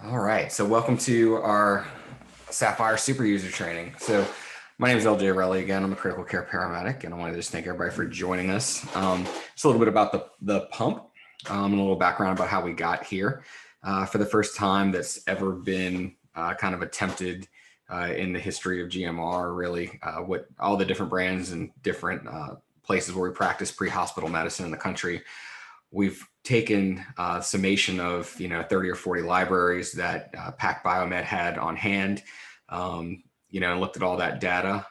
All right, so welcome to our Sapphire super user training. So my name is LJ Relly again. I'm a critical care paramedic, and I want to just thank everybody for joining us. Just a little bit about the pump, and a little background about how we got here. For the first time that's ever been kind of attempted in the history of GMR, really, what all the different brands and different places where we practice pre-hospital medicine in the country. We've taken a summation of 30 or 40 libraries that PAC Biomed had on hand, and looked at all that data,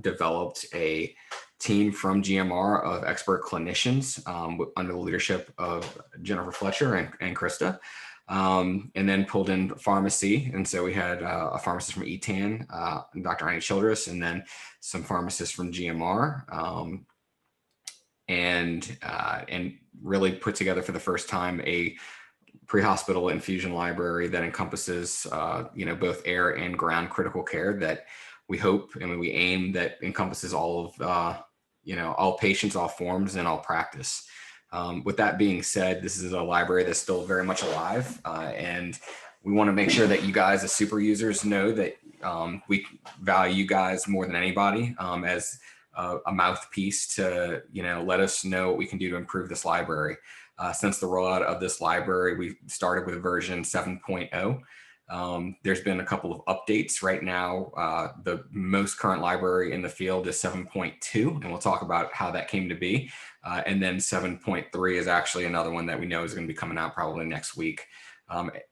developed a team from GMR of expert clinicians under the leadership of Jennifer Fletcher and Krista, and then pulled in pharmacy. And so we had a pharmacist from ETAN, Dr. Annie Childress, and then some pharmacists from GMR. And really put together for the first time a pre-hospital infusion library that encompasses, both air and ground critical care that we hope and we aim that encompasses all of, all patients, all forms, and all practice. With that being said, this is a library that's still very much alive, and we want to make sure that you guys as super users know that we value you guys more than anybody as a mouthpiece to, let us know what we can do to improve this library. Since the rollout of this library, we started with version 7.0. There's been a couple of updates right now. The most current library in the field is 7.2, and we'll talk about how that came to be. And then 7.3 is actually another one that we know is going to be coming out probably next week.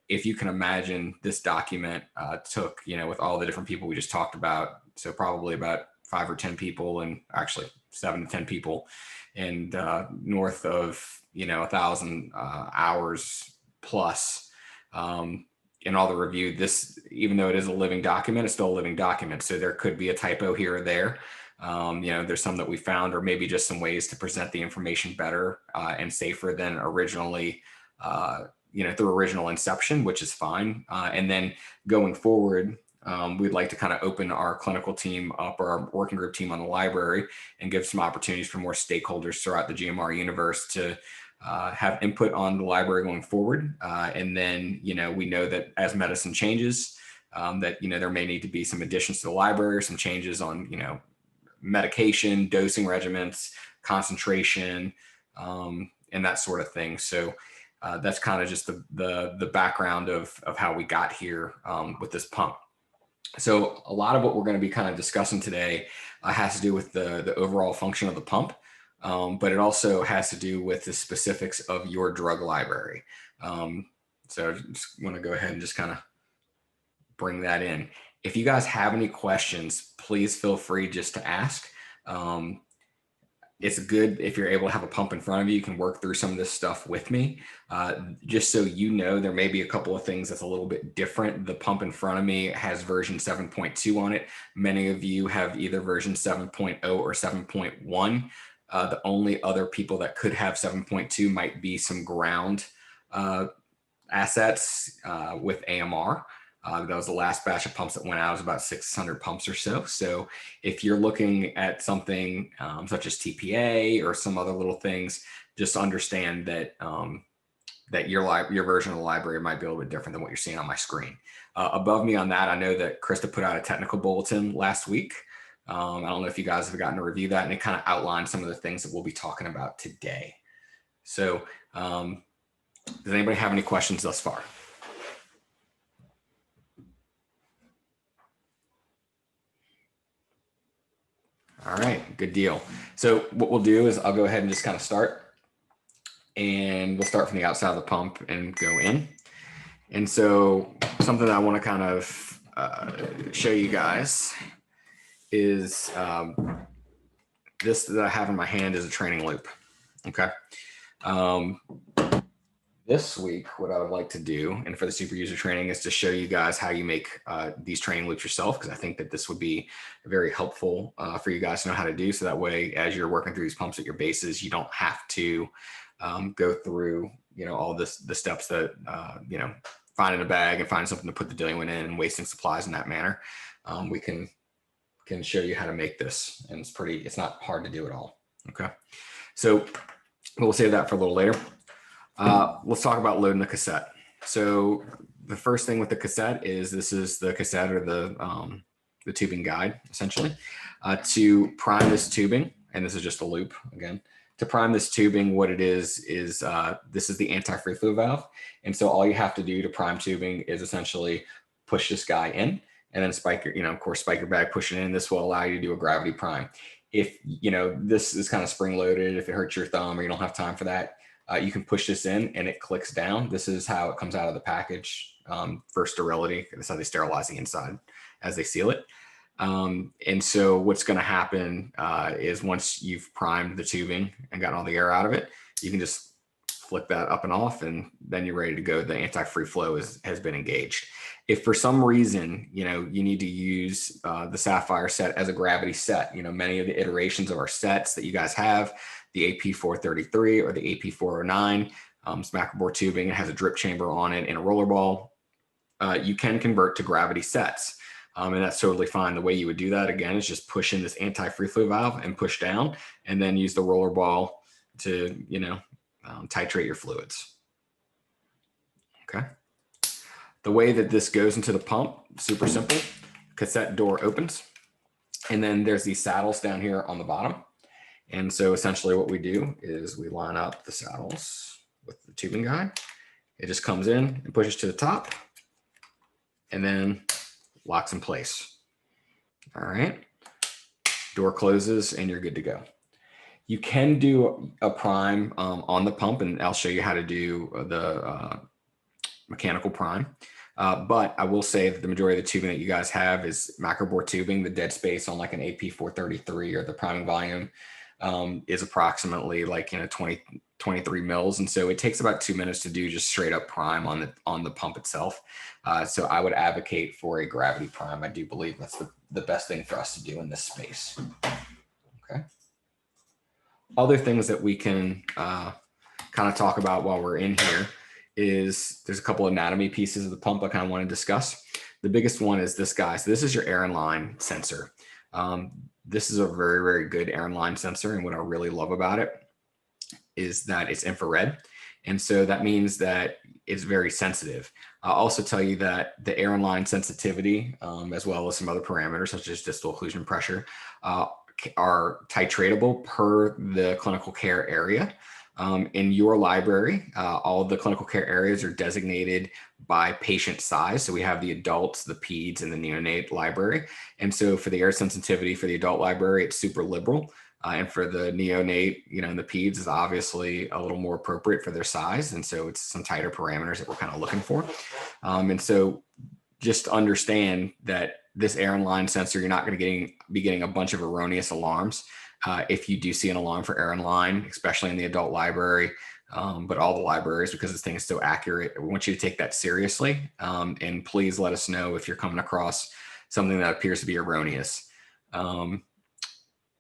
If you can imagine, this document took, with all the different people we just talked about, so probably about 5 or 10 people, and actually 7 to 10 people, and north of 1,000 hours plus in all the review. This, even though it is a living document, it's still a living document. So there could be a typo here or there. There's some that we found, or maybe just some ways to present the information better and safer than originally, through original inception, which is fine. And then going forward, we'd like to kind of open our clinical team up, or our working group team on the library, and give some opportunities for more stakeholders throughout the GMR universe to have input on the library going forward. And then, we know that as medicine changes, that, there may need to be some additions to the library, or some changes on, medication, dosing regimens, concentration, and that sort of thing. So that's kind of just the background of how we got here with this pump. So a lot of what we're going to be kind of discussing today has to do with the overall function of the pump, but it also has to do with the specifics of your drug library. So I just want to go ahead and just kind of bring that in. If you guys have any questions, please feel free just to ask. It's good if you're able to have a pump in front of you. You can work through some of this stuff with me. Just so you know, there may be a couple of things that's a little bit different. The pump in front of me has version 7.2 on it. Many of you have either version 7.0 or 7.1. The only other people that could have 7.2 might be some ground assets with AMR. That was the last batch of pumps that went out. It was about 600 pumps or so. So if you're looking at something such as TPA or some other little things, just understand that that your version of the library might be a little bit different than what you're seeing on my screen. Above me on that, I know that Krista put out a technical bulletin last week. I don't know if you guys have gotten to review that, and it kind of outlines some of the things that we'll be talking about today. So does anybody have any questions thus far? All right, good deal. So what we'll do is I'll go ahead and just kind of start, and we'll start from the outside of the pump and go in. And so something that I want to kind of show you guys is this that I have in my hand is a training loop. Okay. This week, what I would like to do, and for the super user training, is to show you guys how you make these training loops yourself, because I think that this would be very helpful for you guys to know how to do. So that way, as you're working through these pumps at your bases, you don't have to go through, all the steps that, finding a bag and finding something to put the diluent in and wasting supplies in that manner. We can show you how to make this, and it's not hard to do at all. Okay. So we'll save that for a little later. Let's talk about loading the cassette. So the first thing with the cassette is this is the cassette or the tubing guide, essentially. To prime this tubing, and this is just a loop again, to prime this tubing, what it is this is the anti-free flow valve. And so all you have to do to prime tubing is essentially push this guy in and then spike your, of course, spike your bag, push it in. This will allow you to do a gravity prime. If, this is kind of spring loaded, if it hurts your thumb or you don't have time for that, you can push this in and it clicks down. This is how it comes out of the package for sterility. That's how they sterilize the inside as they seal it. And so what's going to happen is once you've primed the tubing and gotten all the air out of it, you can just flick that up and off, and then you're ready to go. The anti-free flow has been engaged. If for some reason, you need to use the Sapphire set as a gravity set, many of the iterations of our sets that you guys have, the AP433 or the AP409, it's macrobore tubing, it has a drip chamber on it and a roller ball. You can convert to gravity sets. And that's totally fine. The way you would do that, again, is just push in this anti-free flow valve and push down, and then use the roller ball to, titrate your fluids. Okay. The way that this goes into the pump, super simple. Cassette door opens, and then there's these saddles down here on the bottom. And so essentially what we do is we line up the saddles with the tubing guide. It just comes in and pushes to the top, and then locks in place. All right. Door closes and you're good to go. You can do a prime on the pump, and I'll show you how to do the mechanical prime. But I will say that the majority of the tubing that you guys have is macrobore tubing. The dead space on like an AP433 or the priming volume is approximately like 23 mils, and so it takes about 2 minutes to do just straight up prime on the pump itself. So I would advocate for a gravity prime. I do believe that's the best thing for us to do in this space. Okay. Other things that we can kind of talk about while we're in here is there's a couple anatomy pieces of the pump I kind of want to discuss. The biggest one is this guy. So this is your air and line sensor. This is a very, very good air and line sensor, and what I really love about it is that it's infrared. And so that means that it's very sensitive. I'll also tell you that the air and line sensitivity, as well as some other parameters such as distal occlusion pressure, are titratable per the clinical care area. In your library, all of the clinical care areas are designated by patient size. So we have the adults, the peds, and the neonate library. And so for the air sensitivity for the adult library, it's super liberal. And for the neonate, and the peds is obviously a little more appropriate for their size. And so it's some tighter parameters that we're kind of looking for. And so just understand that this air and line sensor, you're not going to be getting a bunch of erroneous alarms. If you do see an alarm for air and line, especially in the adult library, but all the libraries, because this thing is so accurate, we want you to take that seriously. And please let us know if you're coming across something that appears to be erroneous.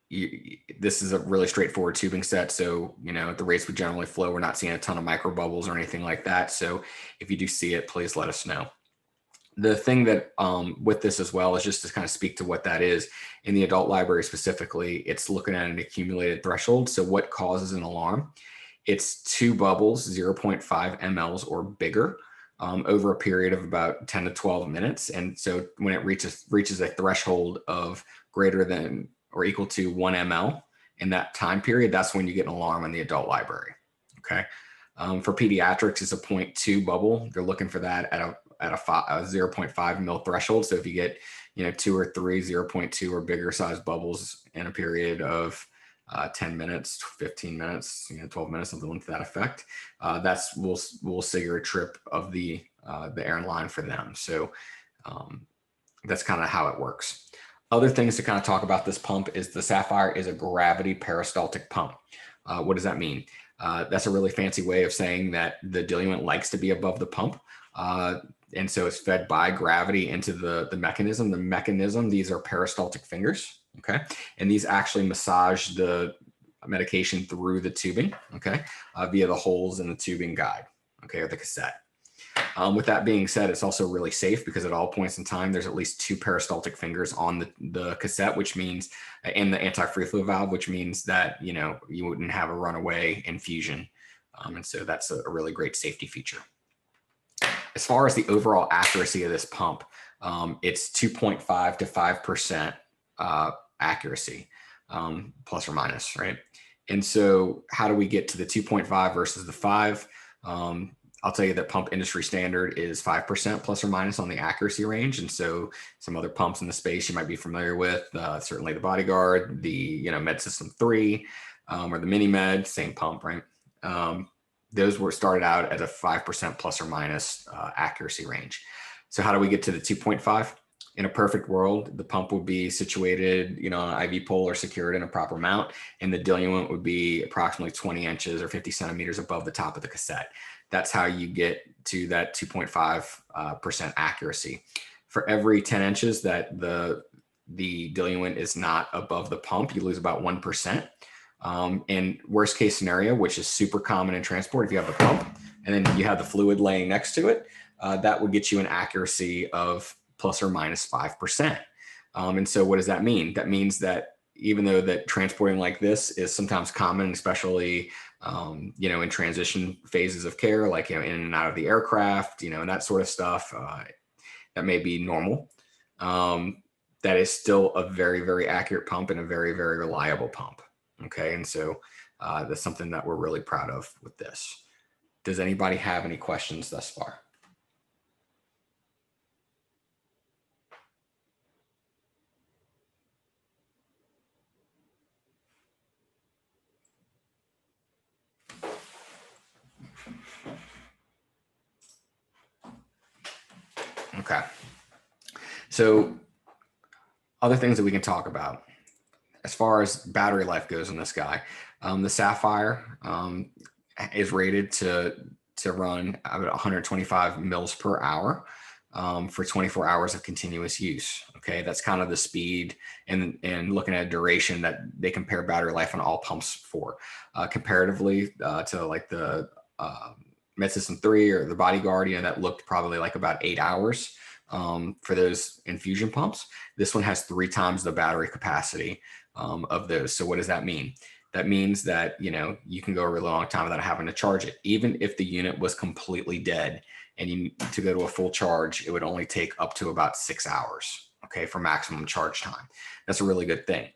This is a really straightforward tubing set. So, at the rates we generally flow, we're not seeing a ton of micro bubbles or anything like that. So if you do see it, please let us know. The thing that with this as well is just to kind of speak to what that is. In the adult library specifically, it's looking at an accumulated threshold. So what causes an alarm? It's 2 bubbles, 0.5 mLs or bigger over a period of about 10 to 12 minutes. And so when it reaches a threshold of greater than or equal to 1 ml in that time period, that's when you get an alarm in the adult library. Okay. For pediatrics, it's a 0.2 bubble. They're looking for that at a 0.5 mil threshold. So if you get, 2 or 3 0.2 or bigger size bubbles in a period of 10 minutes, 15 minutes, 12 minutes, something to that effect, we'll figure a trip of the air and line for them. So that's kind of how it works. Other things to kind of talk about this pump is the Sapphire is a gravity peristaltic pump. What does that mean? That's a really fancy way of saying that the diluent likes to be above the pump. And so it's fed by gravity into the mechanism. The mechanism, these are peristaltic fingers, okay? And these actually massage the medication through the tubing, okay? Via the holes in the tubing guide, okay, or the cassette. With that being said, it's also really safe because at all points in time, there's at least 2 peristaltic fingers on the cassette, which means, in the anti-free flow valve, which means that, you wouldn't have a runaway infusion. And so that's a really great safety feature. As far as the overall accuracy of this pump, it's 2.5 to 5% accuracy, plus or minus, right? And so how do we get to the 2.5 versus the 5? I'll tell you that pump industry standard is 5% plus or minus on the accuracy range. And so some other pumps in the space you might be familiar with, certainly the Bodyguard, the Med System 3, or the Mini Med, same pump, right? Those were started out at a 5% plus or minus accuracy range. So how do we get to the 2.5? In a perfect world, the pump would be situated, on an IV pole or secured in a proper mount, and the diluent would be approximately 20 inches or 50 centimeters above the top of the cassette. That's how you get to that 2.5% accuracy. For every 10 inches that the diluent is not above the pump, you lose about 1%. And worst case scenario, which is super common in transport, if you have the pump and then you have the fluid laying next to it, that would get you an accuracy of plus or minus 5%. And so what does that mean? That means that even though that transporting like this is sometimes common, especially, in transition phases of care, like, in and out of the aircraft, and that sort of stuff, that may be normal. That is still a very, very accurate pump and a very, very reliable pump. Okay. And so that's something that we're really proud of with this. Does anybody have any questions thus far? Okay. So other things that we can talk about as far as battery life goes on this guy, the Sapphire is rated to run about 125 mils per hour for 24 hours of continuous use. Okay, that's kind of the speed and looking at duration that they compare battery life on all pumps for. Comparatively to like the Med System 3 or the Bodyguard, that looked probably like about 8 hours for those infusion pumps. This one has 3 times the battery capacity of those. So what does that mean? That means that, you can go a really long time without having to charge it. Even if the unit was completely dead and you need to go to a full charge, it would only take up to about 6 hours, okay, for maximum charge time. That's a really good thing.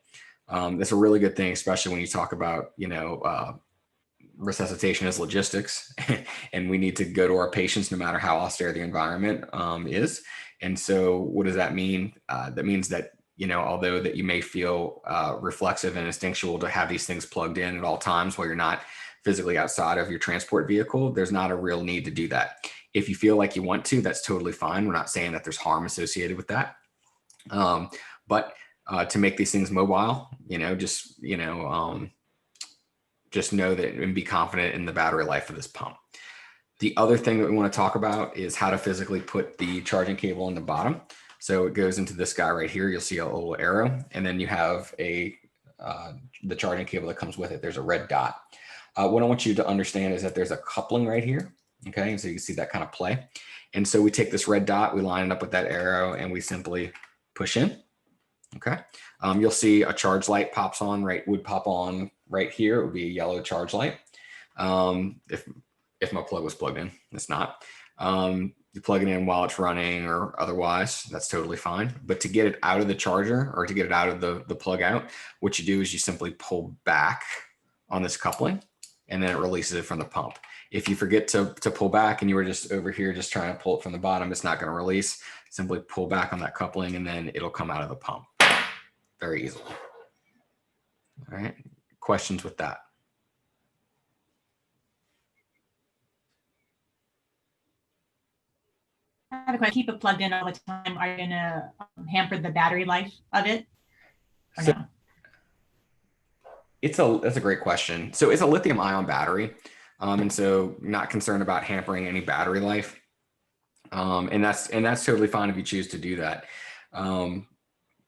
That's a really good thing, especially when you talk about, resuscitation is logistics and we need to go to our patients no matter how austere the environment is. And so what does that mean? That means that, although that you may feel reflexive and instinctual to have these things plugged in at all times while you're not physically outside of your transport vehicle, there's not a real need to do that. If you feel like you want to, that's totally fine. We're not saying that there's harm associated with that. But to make these things mobile, just know that and be confident in the battery life of this pump. The other thing that we want to talk about is how to physically put the charging cable in the bottom. So it goes into this guy right here. You'll see a little arrow, and then you have the charging cable that comes with it. There's a red dot. What I want you to understand is that there's a coupling right here. Okay, and so you can see that kind of play. And so we take this red dot, we line it up with that arrow, and we simply push in. Okay, you'll see a charge light would pop on right here. It would be a yellow charge light. If my plug was plugged in, it's not. You plug it in while it's running or otherwise, that's totally fine. But to get it out of the charger or to get it out of the plug out, what you do is you simply pull back on this coupling and then it releases it from the pump. If you forget to pull back and you were just over here just trying to pull it from the bottom, it's not going to release. Simply pull back on that coupling and then it'll come out of the pump very easily. All right. Questions with that? I have a question. Keep it plugged in all the time. Are you going to hamper the battery life of it? Or So, no? that's a great question. So it's a lithium ion battery. And so not concerned about hampering any battery life. And that's totally fine if you choose to do that.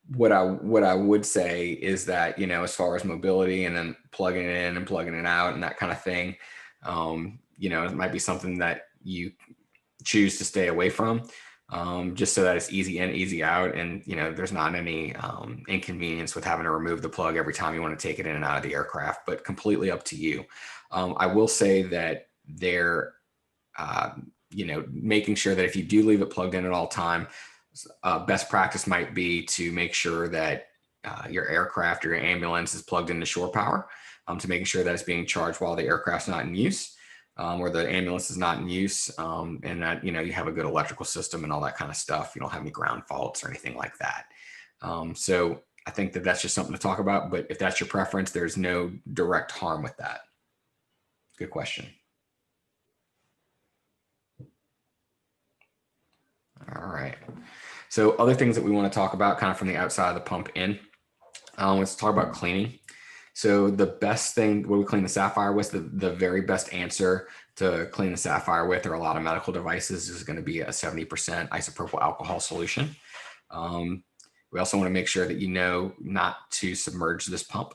What I would say is that, as far as mobility and then plugging it in and plugging it out and that kind of thing, it might be something that you choose to stay away from, just so that it's easy in, easy out. And, there's not any inconvenience with having to remove the plug every time you want to take it in and out of the aircraft, but completely up to you. I will say that making sure that if you do leave it plugged in at all time, best practice might be to make sure that your aircraft or your ambulance is plugged into shore power, to making sure that it's being charged while the aircraft's not in use, or the ambulance is not in use, and that you have a good electrical system and all that kind of stuff. You don't have any ground faults or anything like that. So I think that that's just something to talk about. But if that's your preference, there's no direct harm with that. Good question. All right. So other things that we want to talk about kind of from the outside of the pump in, let's talk about cleaning. So the best thing, what we clean the Sapphire with, the very best answer to clean the Sapphire with, or a lot of medical devices, is going to be a 70% isopropyl alcohol solution. We also want to make sure that not to submerge this pump.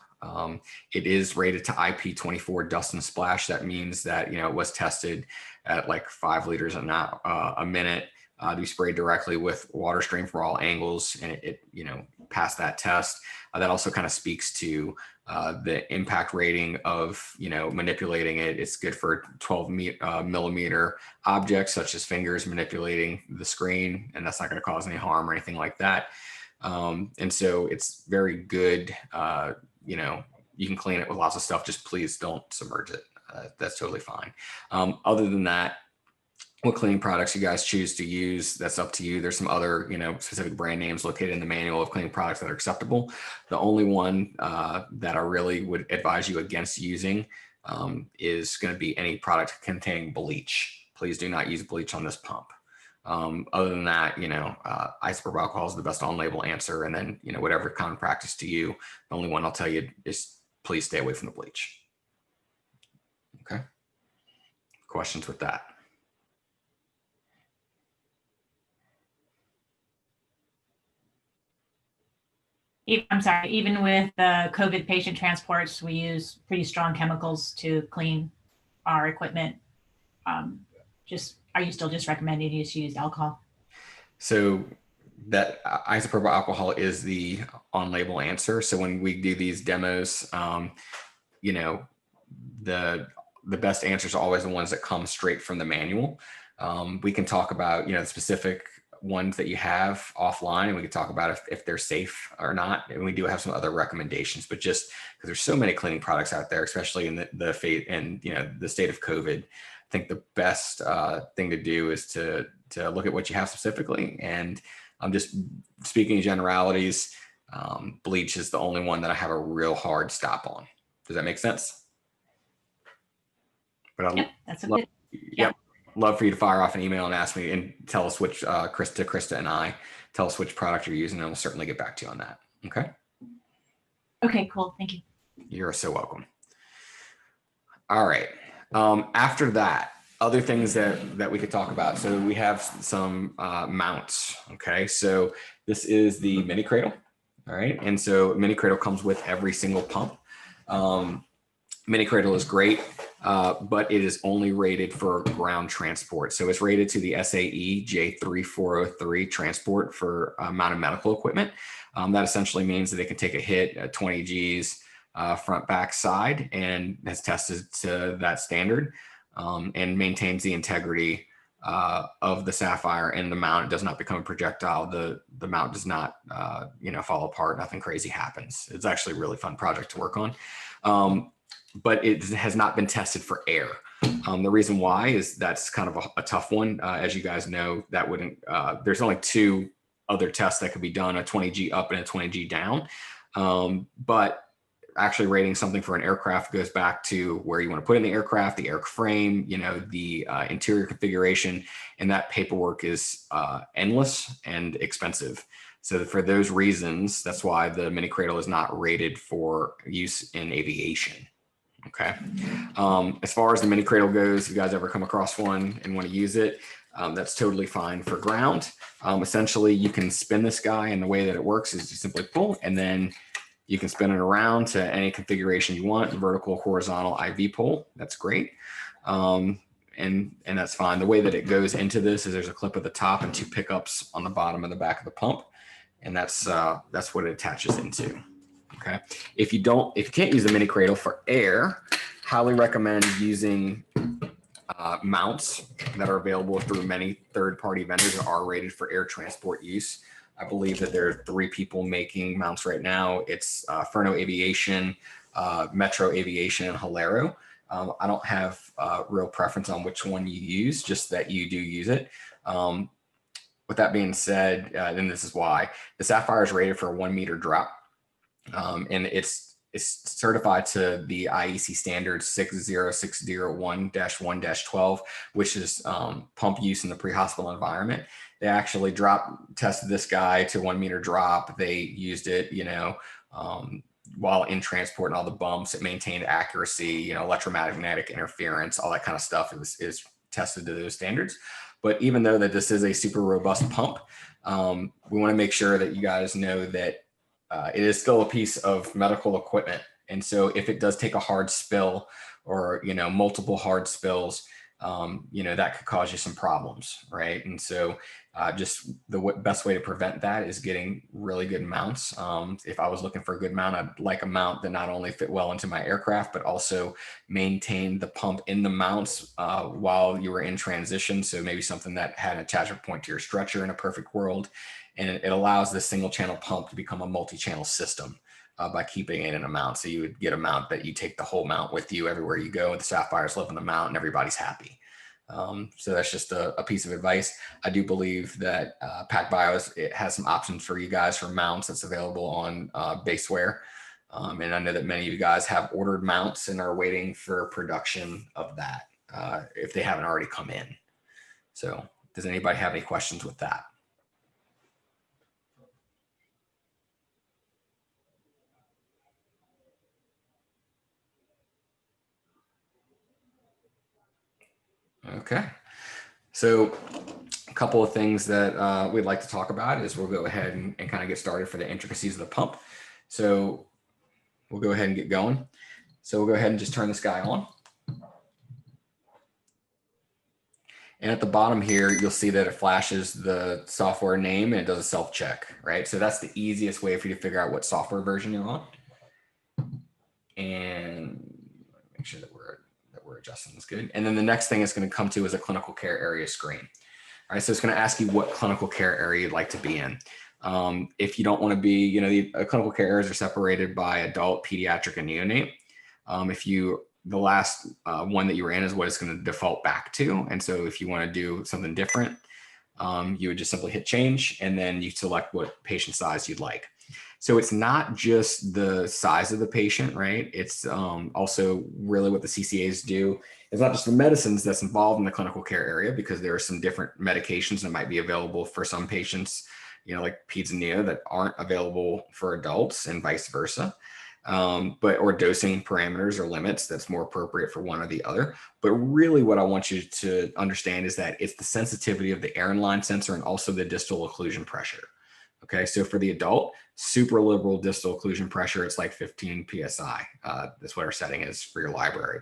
It is rated to IP24 dust and splash. That means that it was tested at like 5 liters a minute to be sprayed directly with water stream from all angles, and it passed that test. That also kind of speaks to the impact rating of manipulating it. It's good for 12 millimeter objects such as fingers manipulating the screen, and that's not going to cause any harm or anything like that. And so it's very good. You can clean it with lots of stuff. Just please don't submerge it. That's totally fine. Other than that, what cleaning products you guys choose to use, that's up to you. There's some other, specific brand names located in the manual of cleaning products that are acceptable. The only one that I really would advise you against using is going to be any product containing bleach. Please do not use bleach on this pump. Other than that, isopropyl alcohol is the best on-label answer. And then, whatever common practice to you, the only one I'll tell you is please stay away from the bleach. Okay. Questions with that? I'm sorry, even with the COVID patient transports, we use pretty strong chemicals to clean our equipment. Are you still just recommending you to use alcohol? So that isopropyl alcohol is the on-label answer. So when we do these demos, the best answers are always the ones that come straight from the manual. We can talk about, the specific ones that you have offline, and we can talk about if they're safe or not. And we do have some other recommendations, but just because there's so many cleaning products out there, especially in the state of COVID, I think the best thing to do is to look at what you have specifically. And I'm just speaking in generalities. Bleach is the only one that I have a real hard stop on. Does that make sense? But that's a good. Yep. Love for you to fire off an email and ask me and tell us which Krista and I tell us which product you're using, and we'll certainly get back to you on that. Okay. Okay, cool. Thank you. You're so welcome. All right. After that, other things that we could talk about. So we have some mounts. Okay. So this is the mini cradle. All right. And so mini cradle comes with every single pump. Mini cradle is great, but it is only rated for ground transport. So it's rated to the SAE J3403 transport for mounted medical equipment. That essentially means that it can take a hit at 20 Gs front, back, side, and has tested to that standard, and maintains the integrity of the Sapphire and the mount. It does not become a projectile. The mount does not, fall apart. Nothing crazy happens. It's actually a really fun project to work on. But it has not been tested for air. The reason why is that's kind of a tough one. As you guys know, that wouldn't, there's only 2 other tests that could be done, a 20 G up and a 20 G down. But actually rating something for an aircraft goes back to where you want to put in the aircraft, the airframe, the interior configuration, and that paperwork is endless and expensive. So for those reasons, that's why the mini cradle is not rated for use in aviation. Okay. As far as the mini cradle goes, if you guys ever come across one and want to use it, that's totally fine for ground. Essentially, you can spin this guy, and the way that it works is you simply pull, and then you can spin it around to any configuration you want, vertical, horizontal, IV pull. That's great. And that's fine. The way that it goes into this is there's a clip at the top and 2 pickups on the bottom and the back of the pump. And that's what it attaches into. Okay. If you can't use the mini cradle for air, highly recommend using Mounts that are available through many third-party vendors that are rated for air transport use. I believe that there are 3 people making mounts right now. It's Furno Aviation, Metro Aviation, and Halero. I don't have real preference on which one you use, just that you do use it. With that being said, then this is why. The Sapphire is rated for a 1 meter drop, and it's certified to the IEC standard 60601-1-12, which is pump use in the pre-hospital environment. They actually tested this guy to 1 meter drop. They used it, while in transport and all the bumps. It maintained accuracy, electromagnetic interference, all that kind of stuff is tested to those standards. But even though that this is a super robust pump, we want to make sure that you guys know that it is still a piece of medical equipment. And so if it does take a hard spill or, multiple hard spills, that could cause you some problems, right? And so just the best way to prevent that is getting really good mounts. If I was looking for a good mount, I'd like a mount that not only fit well into my aircraft, but also maintain the pump in the mounts while you were in transition. So maybe something that had an attachment point to your stretcher in a perfect world. And it allows the single channel pump to become a multi-channel system by keeping it in a mount. So you would get a mount that you take the whole mount with you everywhere you go. The Sapphires live in the mount and everybody's happy. So that's just a piece of advice. I do believe that PacBio it has some options for you guys for mounts that's available on Baseware. And I know that many of you guys have ordered mounts and are waiting for production of that if they haven't already come in. So does anybody have any questions with that? Okay, so a couple of things that we'd like to talk about is we'll go ahead and kind of get started for the intricacies of the pump. So we'll go ahead and get going. So we'll go ahead and just turn this guy on. And at the bottom here, you'll see that it flashes the software name and it does a self-check, right? So that's the easiest way for you to figure out what software version you're on. And make sure that we're adjusting this good. And then the next thing it's going to come to is a clinical care area screen. All right, so it's going to ask you what clinical care area you'd like to be in. If you don't want to be, the clinical care areas are separated by adult, pediatric, and neonate. The last one that you were in is what it's going to default back to. And so if you want to do something different, you would just simply hit change and then you select what patient size you'd like. So it's not just the size of the patient, right? It's also really what the CCAs do. It's not just the medicines that's involved in the clinical care area, because there are some different medications that might be available for some patients, like peds and neo, that aren't available for adults, and vice versa. Or dosing parameters or limits that's more appropriate for one or the other. But really what I want you to understand is that it's the sensitivity of the air and line sensor and also the distal occlusion pressure. Okay, so for the adult, super liberal distal occlusion pressure, it's like 15 PSI. That's what our setting is for your library.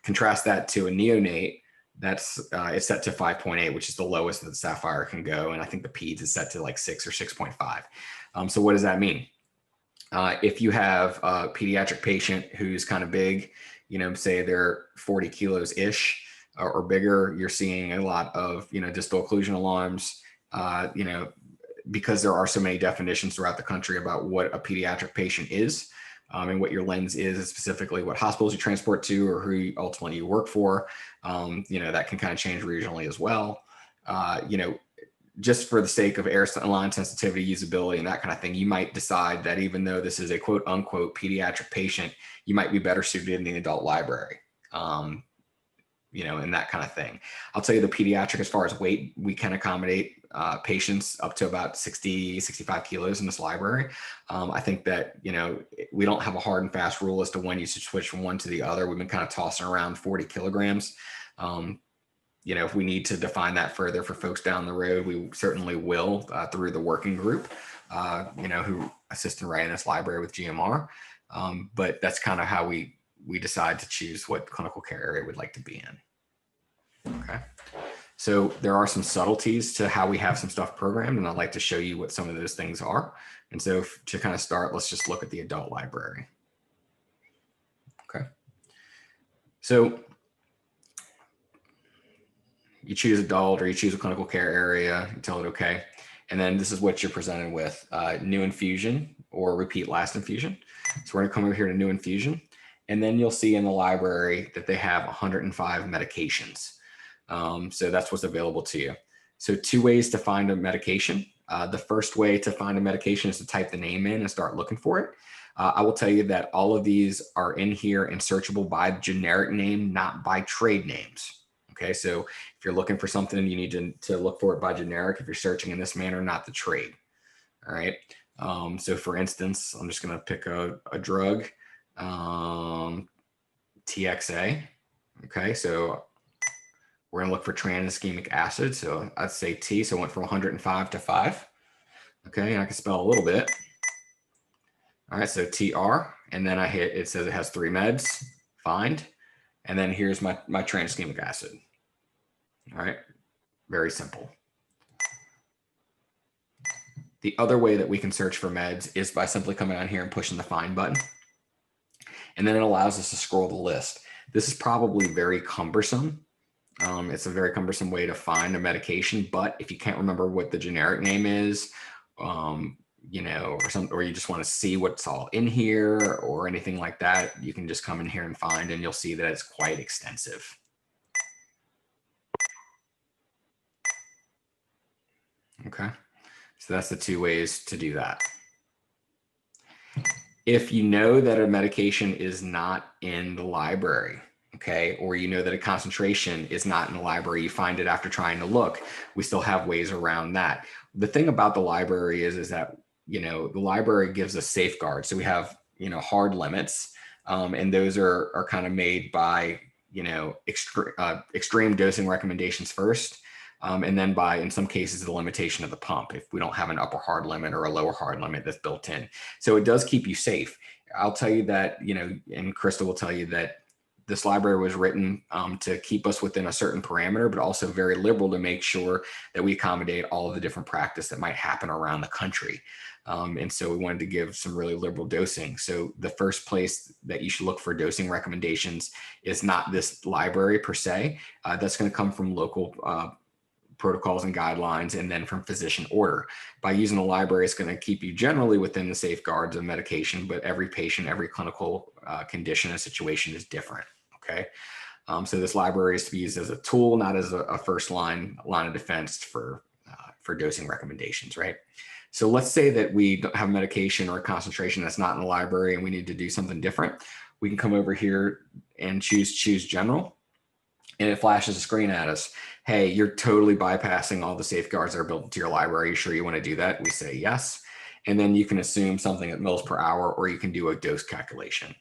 Contrast that to a neonate, it's set to 5.8, which is the lowest that the Sapphire can go. And I think the PEDS is set to like 6 or 6.5. So what does that mean? If you have a pediatric patient who's kind of big, say they're 40 kilos-ish or bigger, you're seeing a lot of, distal occlusion alarms, because there are so many definitions throughout the country about what a pediatric patient is, and what your lens is, specifically what hospitals you transport to or who ultimately you work for. That can kind of change regionally as well. Just for the sake of air line sensitivity, usability, and that kind of thing, you might decide that even though this is a quote unquote pediatric patient, you might be better suited in the adult library. And that kind of thing. I'll tell you the pediatric, as far as weight, we can accommodate patients up to about 60, 65 kilos in this library. I think that, we don't have a hard and fast rule as to when you should switch from one to the other. We've been kind of tossing around 40 kilograms. If we need to define that further for folks down the road, we certainly will through the working group, who assist in writing this library with GMR. But that's kind of how we decide to choose what clinical care area we'd like to be in. Okay. So there are some subtleties to how we have some stuff programmed, and I'd like to show you what some of those things are. And so to kind of start, let's just look at the adult library. Okay. So you choose adult or you choose a clinical care area, you tell it okay. And then this is what you're presented with, new infusion or repeat last infusion. So we're gonna come over here to new infusion. And then you'll see in the library that they have 105 medications. So that's what's available to you. So 2 ways to find a medication. The first way to find a medication is to type the name in and start looking for it. I will tell you that all of these are in here and searchable by generic name, not by trade names. Okay, so if you're looking for something, you need to look for it by generic if you're searching in this manner, not the trade. All right. So for instance, I'm just going to pick a drug, TXA. Okay, so we're going to look for trans-ischemic acid. So I'd say T, so I went from 105 to 5. Okay, and I can spell a little bit. All right, so TR, and then I hit, it says it has 3 meds, find, and then here's my trans-ischemic acid. All right, very simple. The other way that we can search for meds is by simply coming on here and pushing the find button. And then it allows us to scroll the list. This is probably very cumbersome. It's a very cumbersome way to find a medication, but if you can't remember what the generic name is, you know, or you just want to see what's all in here or anything like that, you can just come in here and find, and you'll see that it's quite extensive. Okay, so that's the 2 ways to do that. If you know that a medication is not in the library, okay, or you know that a concentration is not in the library, you find it after trying to look, we still have ways around that. The thing about the library is that, you know, the library gives us safeguards. So we have, you know, hard limits, and those are kind of made by, you know, extreme dosing recommendations first. And then by, in some cases, the limitation of the pump, if we don't have an upper hard limit or a lower hard limit that's built in. So it does keep you safe. I'll tell you that, you know, and Crystal will tell you that this library was written to keep us within a certain parameter, but also very liberal to make sure that we accommodate all of the different practice that might happen around the country. And so we wanted to give some really liberal dosing. So the first place that you should look for dosing recommendations is not this library per se. That's going to come from local protocols and guidelines, and then from physician order. By using the library, it's going to keep you generally within the safeguards of medication, but every patient, every clinical condition and situation is different. Okay. So this library is to be used as a tool, not as a first line of defense for dosing recommendations, right? So let's say that we don't have medication or a concentration that's not in the library and we need to do something different. We can come over here and choose general, and it flashes a screen at us. Hey, you're totally bypassing all the safeguards that are built into your library. Are you sure you want to do that? We say yes. And then you can assume something at mils per hour, or you can do a dose calculation.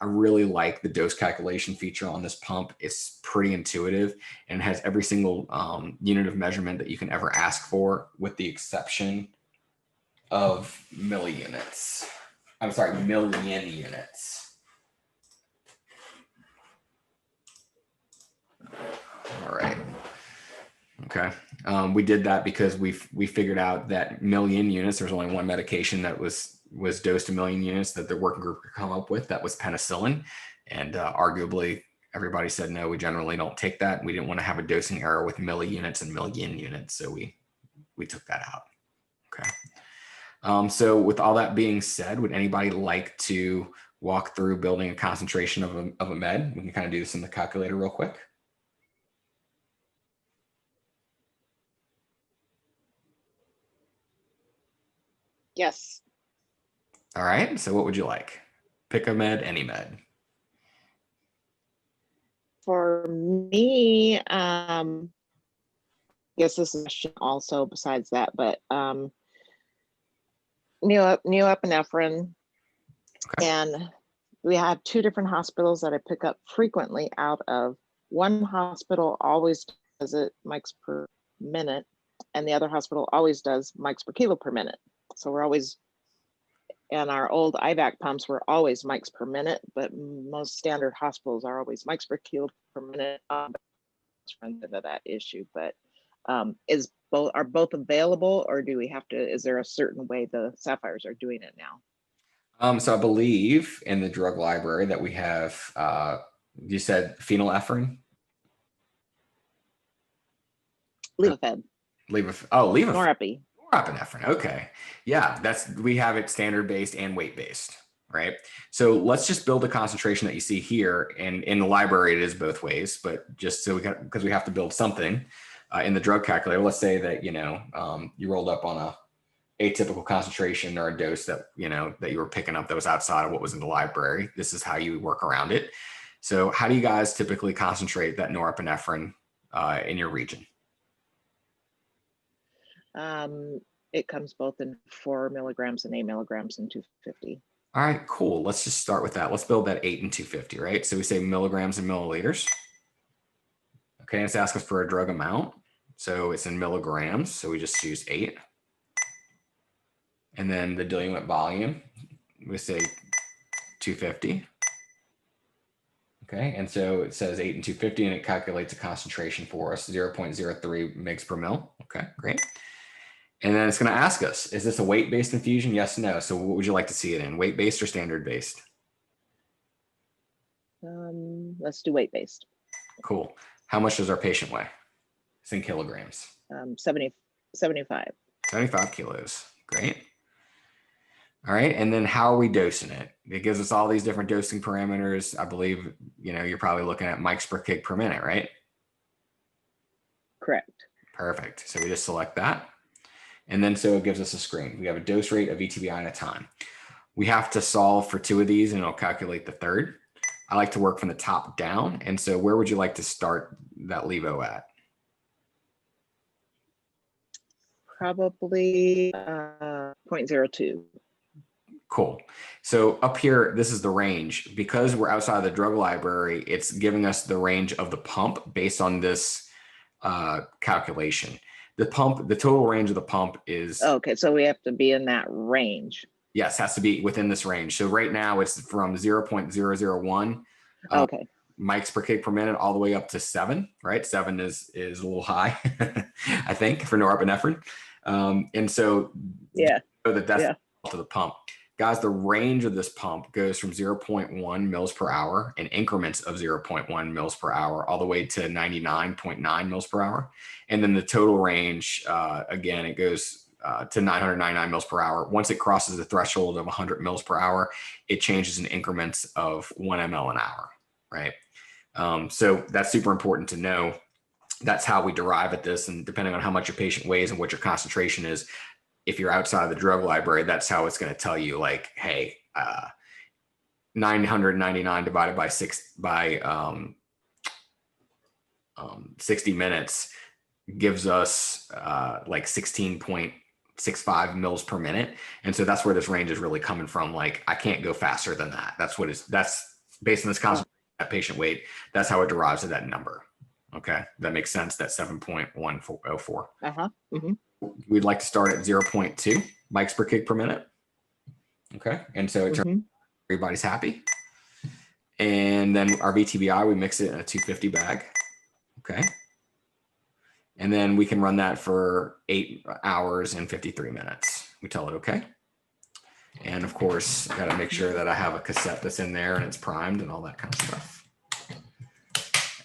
I really like the dose calculation feature on this pump. It's pretty intuitive and has every single unit of measurement that you can ever ask for, with the exception of milliunits. I'm sorry, million units. All right. Okay. We did that because we figured out that million units, there's only one medication that was dosed a million units that the working group could come up with. That was penicillin. And arguably everybody said, no, we generally don't take that. We didn't want to have a dosing error with milliunits and million units. So we took that out. Okay. So with all that being said, would anybody like to walk through building a concentration of a med? We can kind of do this in the calculator real quick. Yes. All right. So what would you like? Pick a med, any med. For me, guess this is a question also besides that, but neoepinephrine. Okay. And we have 2 different hospitals that I pick up frequently out of. One hospital always does it mics per minute, and the other hospital always does mics per kilo per minute. So we're always, and our old IVAC pumps were always mics per minute, but most standard hospitals are always mics per kilo per minute. Runs into that issue, but are both available, or do we have to, is there a certain way the Sapphires are doing it now? So I believe in the drug library that we have, you said phenylephrine? Levofed, Levofed. norepi. Norepinephrine. Okay. Yeah, we have it standard based and weight based, right? So let's just build a concentration that you see here. And in the library, it is both ways, but just so because we have to build something in the drug calculator, let's say that, you rolled up on a atypical concentration or a dose that, that you were picking up that was outside of what was in the library. This is how you work around it. So how do you guys typically concentrate that norepinephrine in your region? It comes both in 4 milligrams and 8 milligrams and 250. All right, cool. Let's just start with that. Let's build that 8 and 250, right? So we say milligrams and milliliters. Okay, it's asking us for a drug amount. So it's in milligrams. So we just choose 8. And then the diluent volume, we say 250. Okay, and so it says 8 and 250, and it calculates a concentration for us, 0.03 mg per mil. Okay, great. And then it's going to ask us, is this a weight-based infusion? Yes, no. So what would you like to see it in, weight-based or standard-based? Let's do weight-based. Cool. How much does our patient weigh? It's in kilograms. 75. 75 kilos. Great. All right. And then how are we dosing it? It gives us all these different dosing parameters. I believe, you're probably looking at mics per kg per minute, right? Correct. Perfect. So we just select that. And then so it gives us a screen. We have a dose rate of ETBI at a time. We have to solve for 2 of these and it'll calculate the third. I like to work from the top down. And so where would you like to start that levo at? Probably 0.02. Cool. So up here, this is the range. Because we're outside of the drug library, it's giving us the range of the pump based on this calculation. The total range of the pump is... Okay, so we have to be in that range. Yes, has to be within this range. So right now it's from 0.001 Okay. mics per kg per minute all the way up to 7, right? 7 is a little high, I think, for norepinephrine. And so that's to the pump. Guys, the range of this pump goes from 0.1 mils per hour in increments of 0.1 mils per hour all the way to 99.9 mils per hour. And then the total range, again, it goes to 999 mils per hour. Once it crosses the threshold of 100 mils per hour, it changes in increments of 1 ml an hour, right? So that's super important to know. That's how we derive at this. And depending on how much your patient weighs and what your concentration is, if you're outside of the drug library, that's how it's going to tell you, like, hey, 999 divided by 60 minutes gives us like 16.65 mils per minute. And so that's where this range is really coming from. Like, I can't go faster than that. That's based on this concentration, that patient weight. That's how it derives to that number. Okay, that makes sense. That's 7.104. Mm-hmm. We'd like to start at 0.2 mics per kg per minute. Okay, and so it turns everybody's happy. And then our VTBI, we mix it in a 250 bag. Okay. And then we can run that for 8 hours and 53 minutes. We tell it okay. And of course, I got to make sure that I have a cassette that's in there and it's primed and all that kind of stuff.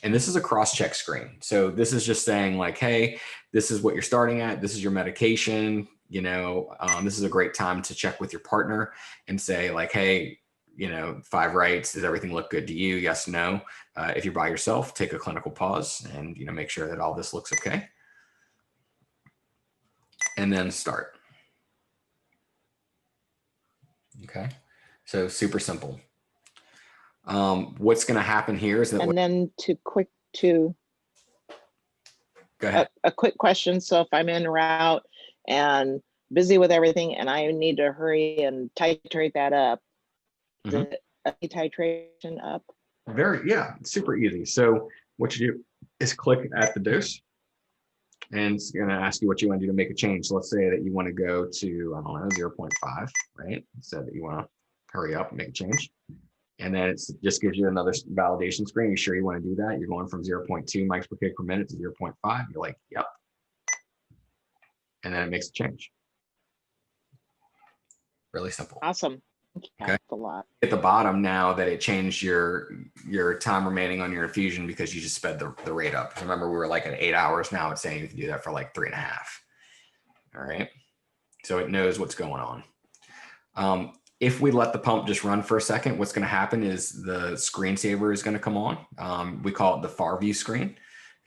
And this is a cross-check screen. So this is just saying, like, hey, this is what you're starting at. This is your medication. This is a great time to check with your partner and say, like, hey, 5 rights. Does everything look good to you? Yes, no. If you're by yourself, take a clinical pause and, make sure that all this looks okay. And then start. Okay. So super simple. What's going to happen here is that, and then go ahead. A quick question. So if I'm en route and busy with everything and I need to hurry and titrate that up, the titration up? Super easy. So what you do is click at the dose and it's going to ask you what you want to do to make a change. So let's say that you want to go to, I don't know, 0.5, right? So that you want to hurry up and make a change. And then it just gives you another validation screen. You sure you want to do that? You're going from 0.2 mics per kg per minute to 0.5. You're like, yep. And then it makes a change. Really simple. Awesome. Okay. A lot. At the bottom now that it changed your time remaining on your infusion because you just sped the rate up. Remember, we were like at 8 hours. Now it's saying you can do that for like 3.5. All right. So it knows what's going on. If we let the pump just run for a second, what's going to happen is the screensaver is going to come on. We call it the far view screen.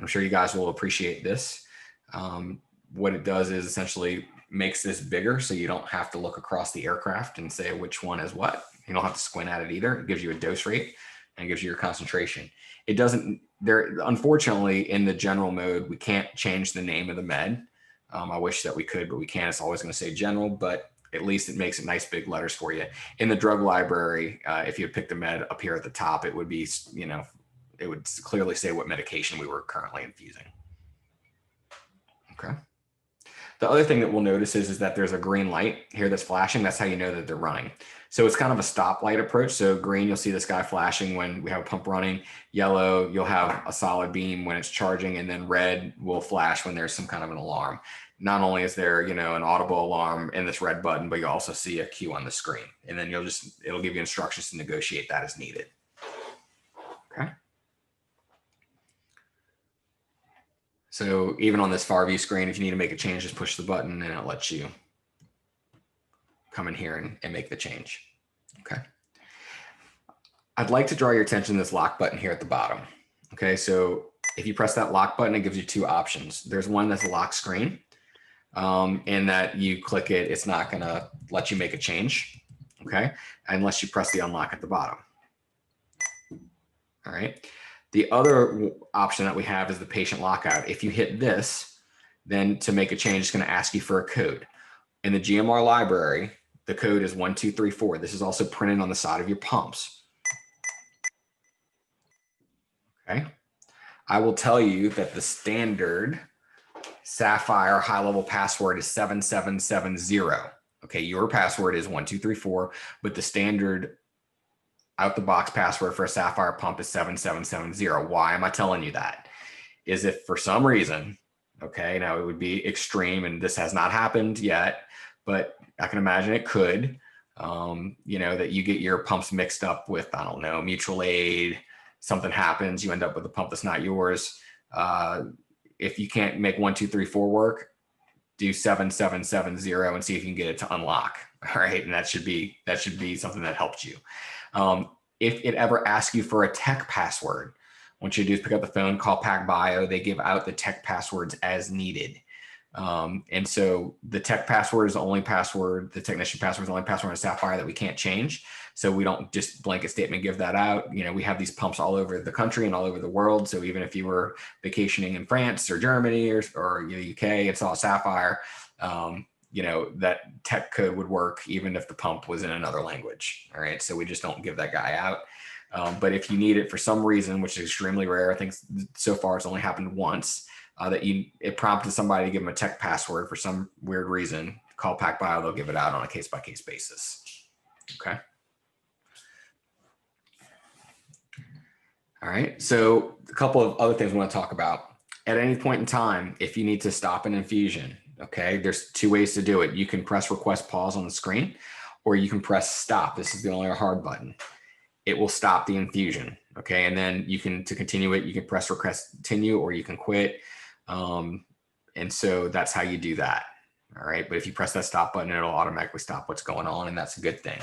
I'm sure you guys will appreciate this. What it does is essentially makes this bigger so you don't have to look across the aircraft and say which one is what. You don't have to squint at it either. It gives you a dose rate and it gives you your concentration. It doesn't, unfortunately, in the general mode, we can't change the name of the med. I wish that we could, but we can't. It's always going to say general, but at least it makes it nice big letters for you. In the drug library, if you had picked a med up here at the top, it would be, it would clearly say what medication we were currently infusing. Okay. The other thing that we'll notice is that there's a green light here that's flashing. That's how you know that they're running. So it's kind of a stoplight approach. So green, you'll see this guy flashing when we have a pump running. Yellow, you'll have a solid beam when it's charging, and then red will flash when there's some kind of an alarm. Not only is there, an audible alarm in this red button, but you'll also see a cue on the screen. And then it'll give you instructions to negotiate that as needed. Okay. So even on this far view screen, if you need to make a change, just push the button and it lets you come in here and make the change. Okay. I'd like to draw your attention to this lock button here at the bottom. Okay. So if you press that lock button, it gives you two options. There's one that's a lock screen. And that you click it, it's not going to let you make a change. Okay. Unless you press the unlock at the bottom. All right. The other option that we have is the patient lockout. If you hit this, then to make a change, it's going to ask you for a code. In the GMR library, the code is 1234. This is also printed on the side of your pumps. Okay. I will tell you that the standard Sapphire high-level password is 7770. Okay, your password is 1234, but the standard out-the-box password for a Sapphire pump is 7770. Why am I telling you that? Is if for some reason, okay, now it would be extreme, and this has not happened yet, but I can imagine it could, that you get your pumps mixed up with, I don't know, mutual aid, something happens, you end up with a pump that's not yours. If you can't make 1234 work, do 7770 and see if you can get it to unlock. All right. And that should be something that helps you. If it ever asks you for a tech password, what you do is pick up the phone, call PacBio. They give out the tech passwords as needed. And so the tech password is the only password, the technician password is the only password in Sapphire that we can't change. So we don't just blanket statement give that out. We have these pumps all over the country and all over the world. So even if you were vacationing in France or Germany or UK and saw a Sapphire, that tech code would work even if the pump was in another language. All right. So we just don't give that guy out. But if you need it for some reason, which is extremely rare, I think so far it's only happened once, it prompted somebody to give them a tech password for some weird reason, call PacBio, they'll give it out on a case-by-case basis. Okay. All right. So a couple of other things we want to talk about. At any point in time, if you need to stop an infusion, okay, there's two ways to do it. You can press request pause on the screen, or you can press stop. This is the only hard button. It will stop the infusion. Okay. And then to continue it, you can press request continue, or you can quit. And so that's how you do that. All right. But if you press that stop button, it'll automatically stop what's going on. And that's a good thing.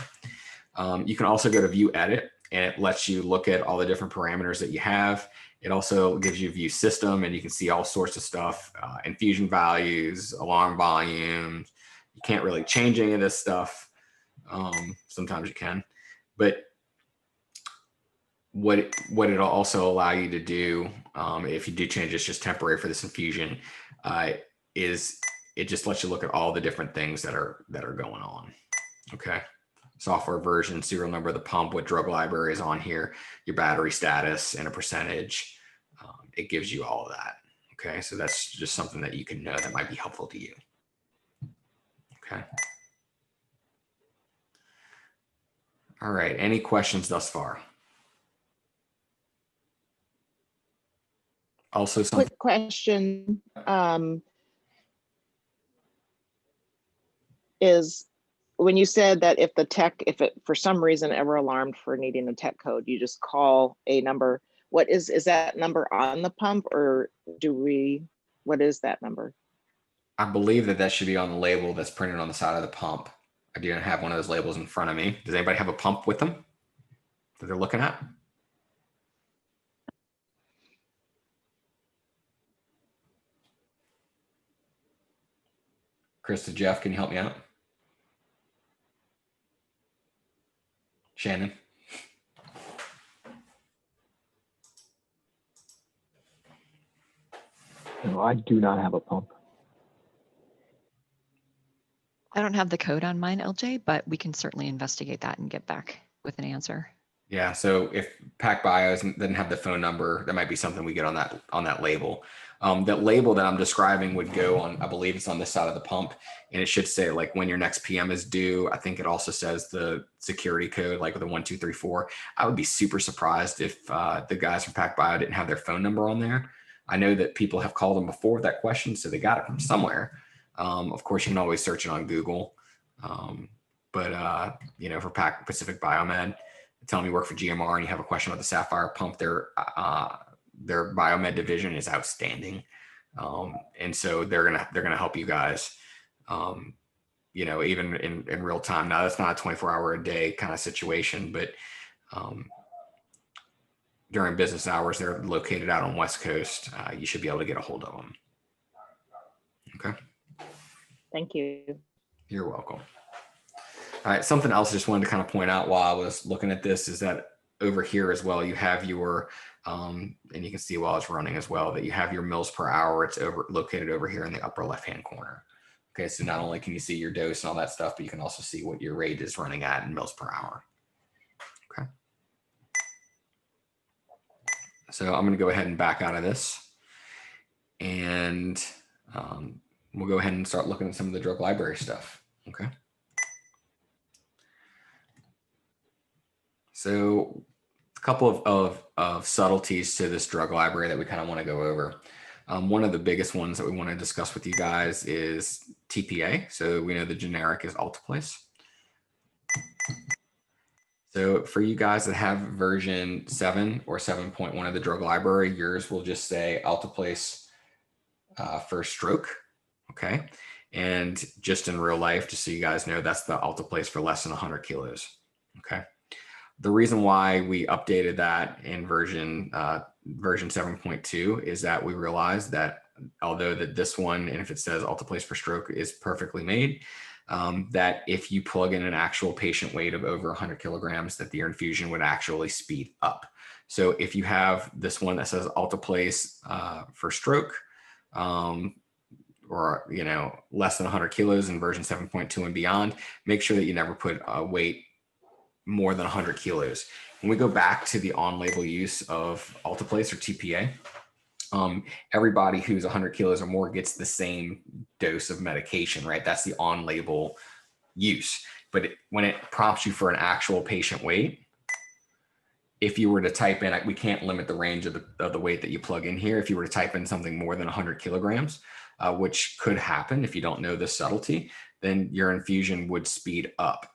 You can also go to view edit, and it lets you look at all the different parameters that you have. It also gives you view system, and you can see all sorts of stuff, infusion values, alarm volumes. You can't really change any of this stuff. Sometimes you can, but what it'll also allow you to do, if you do change, it's just temporary for this infusion, is it just lets you look at all the different things that are going on. Okay. Software version, serial number of the pump, what drug library is on here, your battery status, and a percentage. It gives you all of that. Okay. So that's just something that you can know that might be helpful to you. Okay. All right. Any questions thus far? Also, quick question is when you said that if it for some reason ever alarmed for needing a tech code, you just call a number. Is that number on the pump, or what is that number? I believe that should be on the label that's printed on the side of the pump. I do not have one of those labels in front of me. Does anybody have a pump with them that they're looking at? Chris, Jeff, can you help me out? Shannon? No, I do not have a pump. I don't have the code on mine, LJ, but we can certainly investigate that and get back with an answer. Yeah, so if PacBio doesn't have the phone number, that might be something we get on that label. That label that I'm describing would go on, I believe it's on this side of the pump, and it should say like when your next PM is due. I think it also says the security code, like the 1234. I would be super surprised if the guys from PacBio didn't have their phone number on there. I know that people have called them before with that question, so they got it from somewhere. Of course, you can always search it on Google. But for Pacific Biomed, tell them you work for GMR and you have a question about the Sapphire pump, their biomed division is outstanding. And so they're gonna help you guys, even in real time. Now that's not a 24-hour a day kind of situation, but during business hours, they're located out on West Coast. You should be able to get a hold of them. Okay. Thank you. You're welcome. All right, something else I just wanted to kind of point out while I was looking at this is that over here as well, you have your, and you can see while it's running as well, that you have your mils per hour. It's located over here in the upper left-hand corner. Okay, so not only can you see your dose and all that stuff, but you can also see what your rate is running at in mils per hour. Okay. So I'm gonna go ahead and back out of this, and we'll go ahead and start looking at some of the drug library stuff, okay? So a couple of subtleties to this drug library that we kind of want to go over. One of the biggest ones that we want to discuss with you guys is TPA. So we know the generic is Alteplase. So for you guys that have version 7 or 7.1 of the drug library, yours will just say Alteplase for stroke, okay? And just in real life, just so you guys know, that's the Alteplase for less than 100 kilos, okay? The reason why we updated that in version 7.2 is that we realized that although this one, and if it says Alteplase for stroke, is perfectly made, that if you plug in an actual patient weight of over 100 kilograms, that the infusion would actually speed up. So if you have this one that says Alteplase for stroke, or less than 100 kilos in version 7.2 and beyond, make sure that you never put a weight more than 100 kilos. When we go back to the on-label use of Alteplase or TPA, everybody who's 100 kilos or more gets the same dose of medication, right? That's the on-label use. But when it prompts you for an actual patient weight, if you were to type in, we can't limit the range of the weight that you plug in here. If you were to type in something more than 100 kilograms, which could happen if you don't know the subtlety, then your infusion would speed up.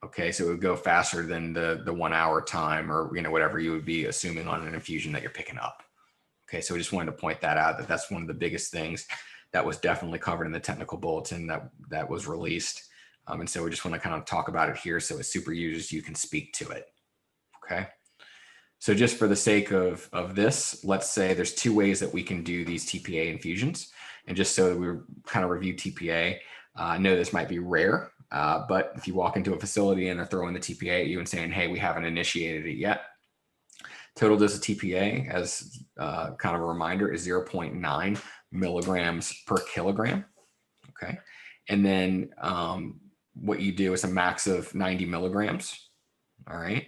Okay, so it would go faster than the 1 hour time, or whatever you would be assuming on an infusion that you're picking up. Okay, so we just wanted to point that out, that's one of the biggest things that was definitely covered in the technical bulletin that was released. And so we just want to kind of talk about it here, so as super users you can speak to it. Okay, so just for the sake of this, let's say there's 2 ways that we can do these TPA infusions. And just so that we kind of review TPA, I know this might be rare, but if you walk into a facility and they're throwing the TPA at you and saying, hey, we haven't initiated it yet, total dose of TPA, as kind of a reminder, is 0.9 milligrams per kilogram. Okay. And then what you do is a max of 90 milligrams. All right.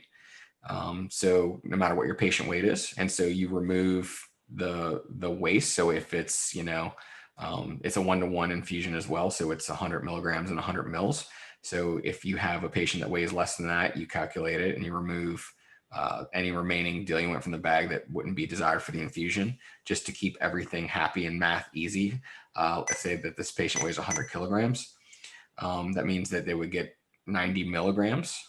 So no matter what your patient weight is, and so you remove the waste. So if it's, it's a 1-to-1 infusion as well. So it's 100 milligrams and 100 mils. So if you have a patient that weighs less than that, you calculate it and you remove any remaining diluent from the bag that wouldn't be desired for the infusion, just to keep everything happy and math easy. Let's say that this patient weighs 100 kilograms. That means that they would get 90 milligrams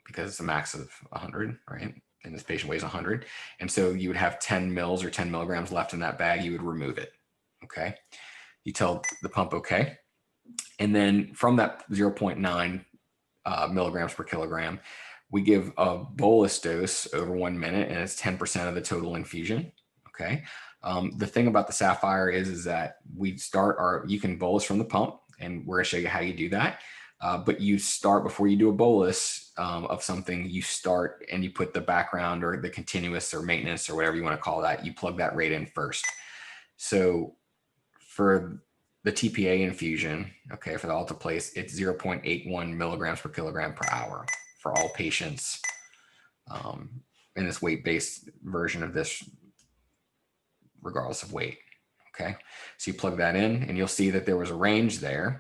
because it's a max of 100, right? And this patient weighs 100. And so you would have 10 mils or 10 milligrams left in that bag. You would remove it. Okay. You tell the pump, okay. And then from that 0.9 milligrams per kilogram, we give a bolus dose over 1 minute, and it's 10% of the total infusion. Okay. The thing about the Sapphire is that we start you can bolus from the pump, and we're going to show you how you do that. But you start before you do a bolus of something, you start and you put the background or the continuous or maintenance or whatever you want to call that, you plug that rate in first. So for the TPA infusion, okay, for the alteplase, it's 0.81 milligrams per kilogram per hour for all patients in this weight-based version of this, regardless of weight. Okay, so you plug that in and you'll see that there was a range there,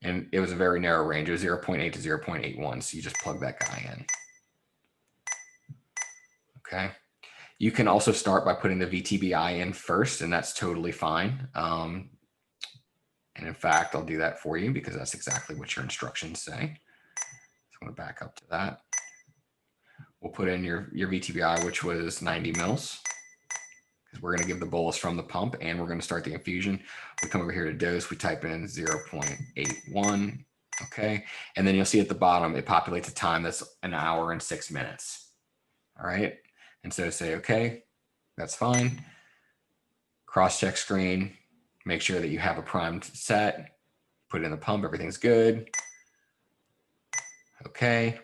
and it was a very narrow range. It was 0.8 to 0.81. So you just plug that guy in. Okay. You can also start by putting the VTBI in first, and that's totally fine. And in fact, I'll do that for you because that's exactly what your instructions say. So I'm going to back up to that. We'll put in your VTBI, which was 90 mils. We're going to give the bolus from the pump, and we're going to start the infusion. We come over here to dose. We type in 0.81. Okay. And then you'll see at the bottom, it populates a time that's 1 hour and 6 minutes. All right. And so say, okay, that's fine. Cross-check screen, make sure that you have a primed set, put it in the pump. Everything's good. Okay.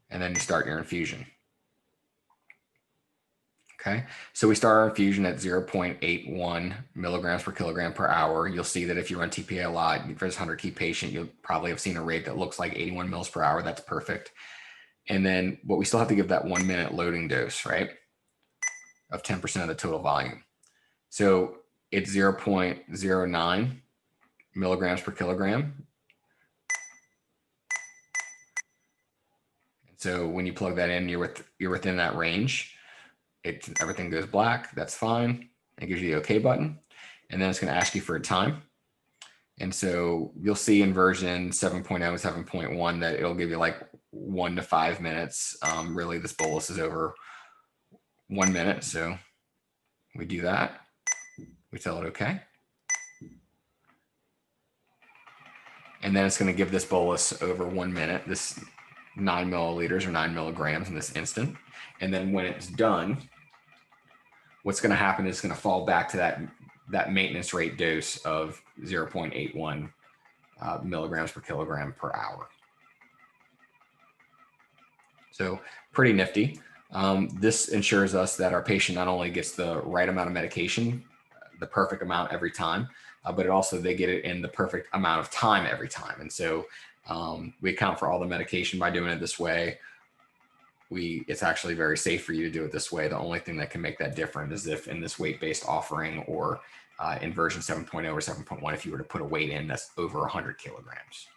And then you start your infusion. Okay, so we start our infusion at 0.81 milligrams per kilogram per hour. You'll see that if you run TPA a lot, for this 100 key patient, you'll probably have seen a rate that looks like 81 mils per hour. That's perfect. And then, but we still have to give that 1 minute loading dose, right? Of 10% of the total volume. So it's 0.09 milligrams per kilogram. So when you plug that in, you're within that range. Everything goes black. That's fine. It gives you the OK button. And then it's going to ask you for a time. And so you'll see in version 7.0 and 7.1 that it'll give you like 1 to 5 minutes. Really, this bolus is over 1 minute. So we do that. We tell it OK. And then it's going to give this bolus over 1 minute, this 9 milliliters or 9 milligrams in this instant. And then when it's done, what's going to happen is it's going to fall back to that maintenance rate dose of 0.81 milligrams per kilogram per hour. So pretty nifty. This ensures us that our patient not only gets the right amount of medication, the perfect amount every time, but they get it in the perfect amount of time every time. And so we account for all the medication by doing it this way. It's actually very safe for you to do it this way. The only thing that can make that different is if in this weight-based offering or in version 7.0 or 7.1, if you were to put a weight in that's over 100 kilograms.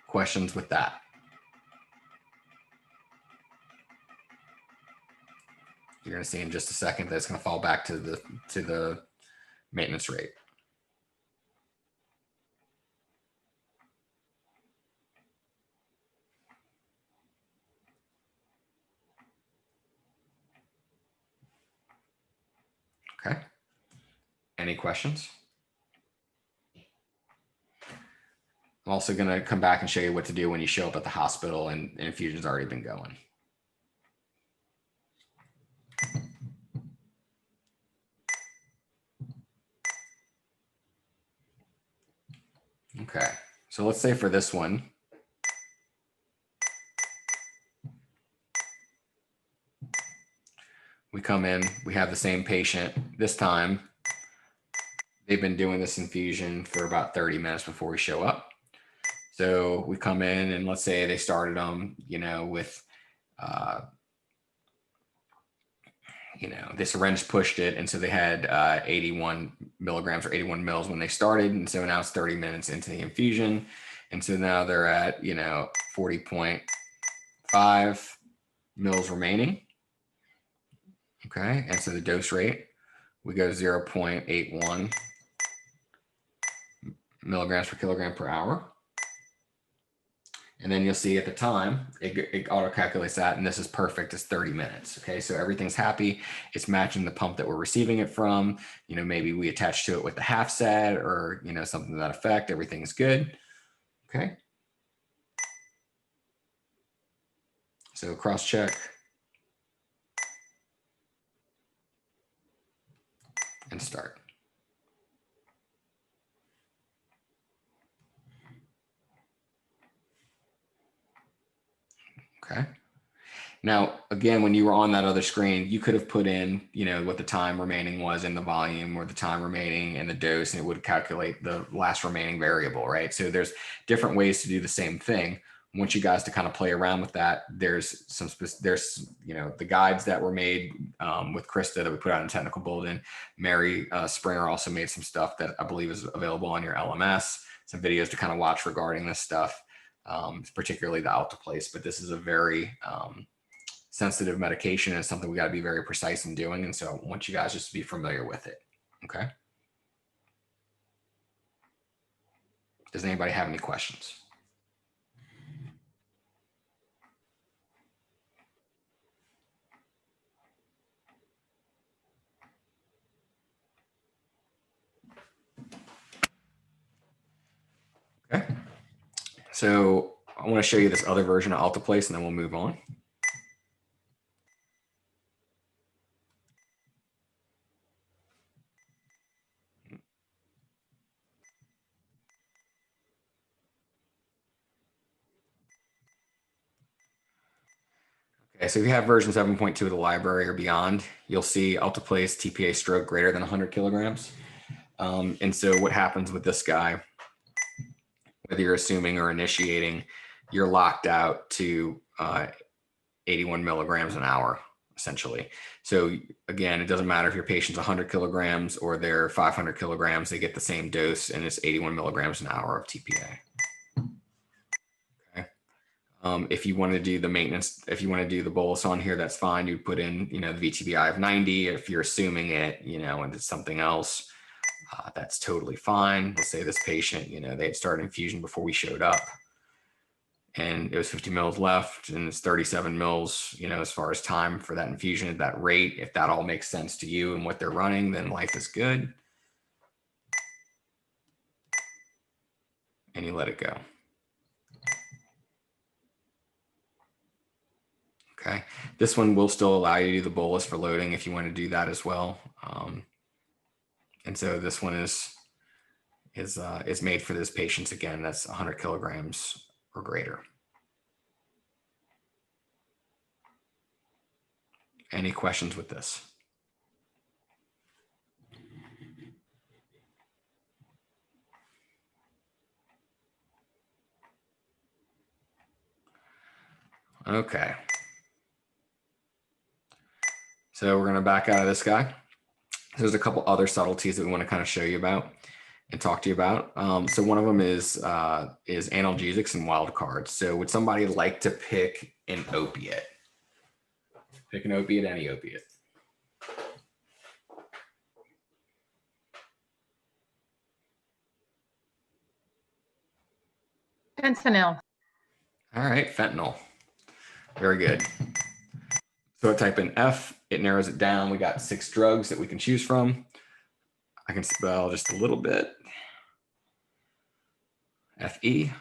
Questions with that? You're going to see in just a second that it's going to fall back to the maintenance rate. Okay. Any questions? I'm also going to come back and show you what to do when you show up at the hospital and infusion's already been going. Okay, so let's say for this one, we come in, we have the same patient. This time, they've been doing this infusion for about 30 minutes before we show up. So we come in and let's say they started them, with, the syringe pushed it. And so they had 81 milligrams or 81 mils when they started. And so now it's 30 minutes into the infusion. And so now they're at, 40.5 mils remaining. Okay. And so the dose rate, we go 0.81 milligrams per kilogram per hour. And then you'll see at the time, it auto calculates that, and this is perfect, it's 30 minutes. Okay, so everything's happy. It's matching the pump that we're receiving it from. You know, maybe we attach to it with the half set or, you know, something to that effect. Everything's good. Okay. So cross check. And start. Okay. Now, again, when you were on that other screen, you could have put in, you know, what the time remaining was in the volume or the time remaining in the dose, and it would calculate the last remaining variable, right? So there's different ways to do the same thing. I want you guys to kind of play around with that. There's you know, the guides that were made with Krista that we put out in technical bulletin. Mary Springer also made some stuff that I believe is available on your LMS, some videos to kind of watch regarding this stuff, particularly the alteplase, but this is a very, sensitive medication is something we got to be very precise in doing. And so I want you guys just to be familiar with it. Okay. Does anybody have any questions? Okay. So I want to show you this other version of alteplase and then we'll move on. Okay, so if you have version 7.2 of the library or beyond, you'll see alteplase TPA stroke greater than 100 kilograms. And so what happens with this guy, whether you're assuming or initiating, you're locked out to 81 milligrams an hour, essentially. So again, it doesn't matter if your patient's 100 kilograms or they're 500 kilograms, they get the same dose and it's 81 milligrams an hour of TPA. If you want to do the maintenance, if you want to do the bolus on here, that's fine. You put in, you know, the VTBI of 90. If you're assuming it, you know, and it's something else, that's totally fine. Let's say this patient, you know, they had started infusion before we showed up and it was 50 mils left and it's 37 mils, you know, as far as time for that infusion at that rate. If that all makes sense to you and what they're running, then life is good. And you let it go. Okay, this one will still allow you to do the bolus for loading if you want to do that as well. And so this one is made for this patients again. That's 100 kilograms or greater. Any questions with this? Okay. So we're going to back out of this guy. There's a couple other subtleties that we want to kind of show you about and talk to you about. So one of them is analgesics and wild cards. So would somebody like to pick an opiate? Pick an opiate, any opiate. Fentanyl. All right, fentanyl. Very good. So I type in F, it narrows it down. We got 6 drugs that we can choose from. I can spell just a little bit. FE.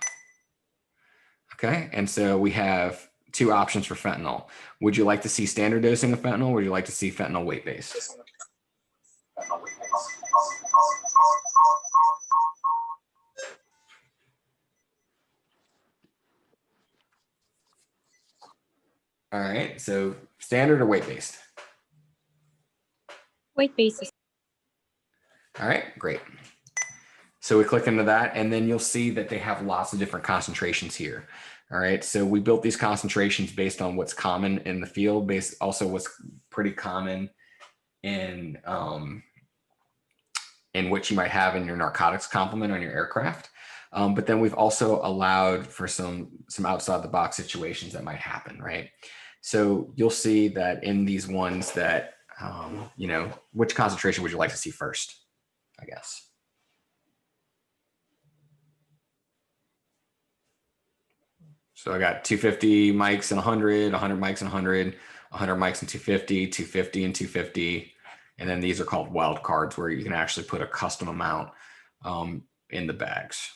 Okay, and so we have 2 options for fentanyl. Would you like to see standard dosing of fentanyl or would you like to see fentanyl weight-based? All right, so standard or weight-based? Weight basis. All right, great. So we click into that and then you'll see that they have lots of different concentrations here. All right, so we built these concentrations based on what's common in the field, based also what's pretty common in what you might have in your narcotics complement on your aircraft. But then we've also allowed for some outside the box situations that might happen, right? So you'll see that in these ones that, you know, which concentration would you like to see first, I guess? So I got 250 mics and 100, 100 mics and 100, 100 mics and 250, 250 and 250. And then these are called wild cards where you can actually put a custom amount in the bags.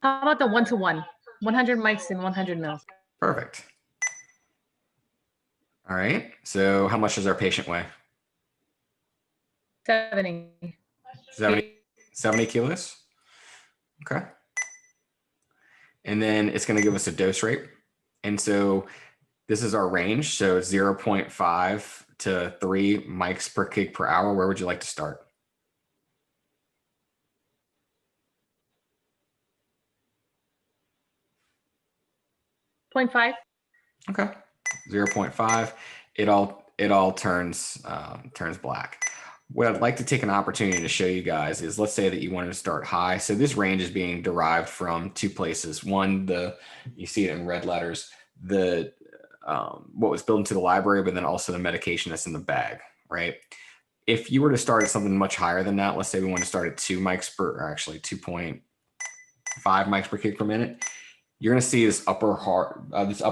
How about the 1-to-1? 100 mics and 100 mils. Perfect. All right. So how much does our patient weigh? 70. 70 kilos. Okay. And then it's going to give us a dose rate. And so this is our range. So 0.5 to 3 mics per kg per hour. Where would you like to start? 0.5. Okay. 0.5. It all turns black. What I'd like to take an opportunity to show you guys is, let's say that you wanted to start high. So this range is being derived from two places. One, you see it in red letters, what was built into the library, but then also the medication that's in the bag, right? If you were to start at something much higher than that, let's say we want to start at 2 mics per, or actually 2.5 mics per kg per minute, you're going to see this upper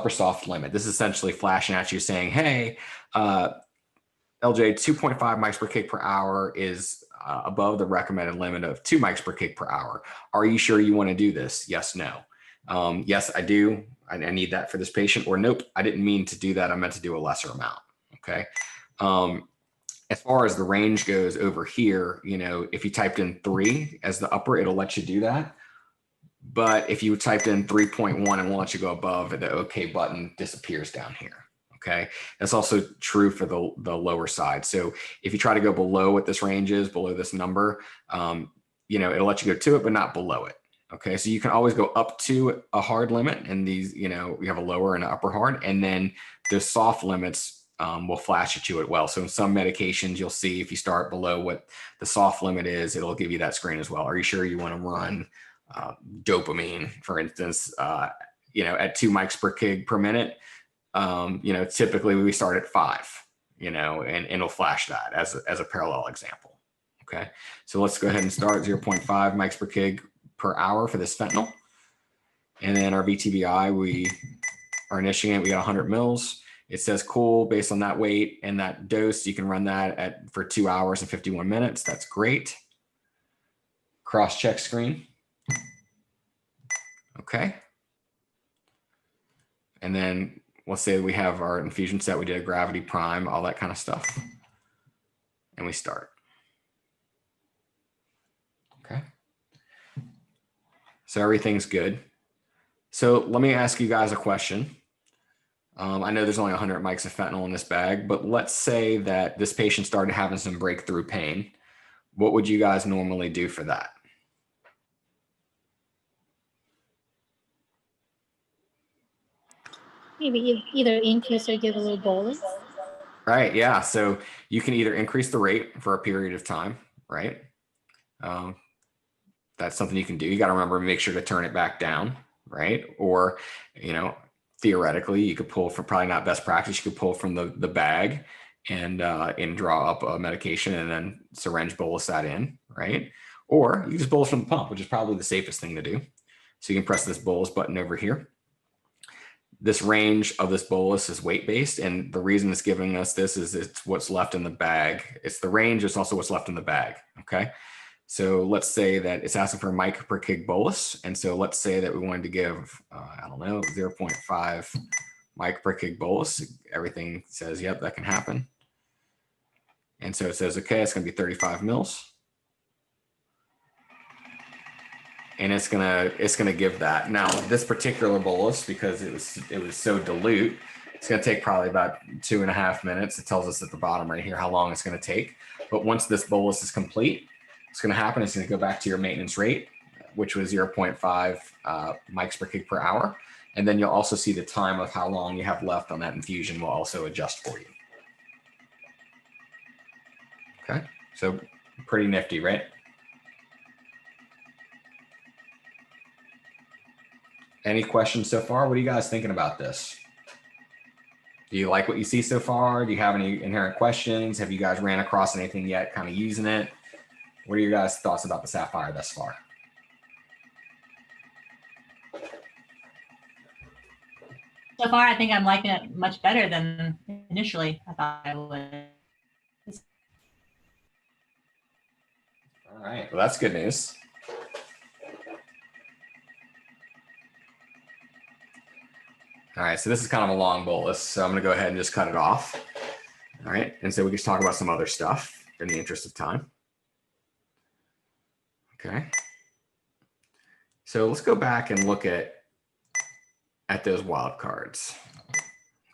soft limit. This is essentially flashing at you saying, hey, LJ, 2.5 mics per kg per hour is above the recommended limit of 2 mics per kg per hour. Are you sure you want to do this? Yes, no. Yes, I do. I need that for this patient. Or nope, I didn't mean to do that. I meant to do a lesser amount. Okay. As far as the range goes over here, if you typed in 3 as the upper, it'll let you do that. But if you typed in 3.1, it won't let you go above, the OK button disappears down here. Okay. That's also true for the lower side. So if you try to go below what this range is, below this number, it'll let you go to it, but not below it. Okay. So you can always go up to a hard limit, and these, we have a lower and an upper hard, and then the soft limits will flash at you as well. So in some medications, you'll see if you start below what the soft limit is, it'll give you that screen as well. Are you sure you want to run dopamine, for instance, at 2 mics per kg per minute? Typically we start at 5, and it'll flash that as a parallel example. Okay. So let's go ahead and start 0.5 mics per kg per hour for this fentanyl. And then our VTBI, we are initiating it. We got 100 mils. It says cool based on that weight and that dose. You can run that for 2 hours and 51 minutes. That's great. Cross-check screen. Okay. And then let's say we have our infusion set. We did a gravity prime, all that kind of stuff. And we start. Okay. So everything's good. So let me ask you guys a question. I know there's only 100 mics of fentanyl in this bag, but let's say that this patient started having some breakthrough pain. What would you guys normally do for that? Maybe either increase or give a little bolus. Right. Yeah. So you can either increase the rate for a period of time, right? That's something you can do. You got to remember, make sure to turn it back down, right? Or, theoretically, you could pull from, probably not best practice, you could pull from the bag and draw up a medication and then syringe bolus that in, right? Or you can just bolus from the pump, which is probably the safest thing to do. So you can press this bolus button over here. This range of this bolus is weight-based, and the reason it's giving us this is it's what's left in the bag. It's the range, it's also what's left in the bag, okay? So let's say that it's asking for a mic per kg bolus, and so let's say that we wanted to give, 0.5 mic per kg bolus. Everything says, yep, that can happen. And so it says, okay, it's gonna be 35 mils. And it's gonna give that. Now this particular bolus, because it was so dilute, it's gonna take probably about 2.5 minutes. It tells us at the bottom right here how long it's gonna take. But once this bolus is complete, what's gonna happen is it's gonna go back to your maintenance rate, which was 0.5 mics per kg per hour. And then you'll also see the time of how long you have left on that infusion will also adjust for you. Okay, so pretty nifty, right? Any questions so far? What are you guys thinking about this? Do you like what you see so far? Do you have any inherent questions? Have you guys ran across anything yet kind of using it? What are your guys' thoughts about the Sapphire thus far? So far, I think I'm liking it much better than initially I thought I would. All right, well, that's good news. All right, so this is kind of a long bolus, so I'm gonna go ahead and just cut it off. All right, and so we can just talk about some other stuff in the interest of time. Okay. So let's go back and look at those wild cards.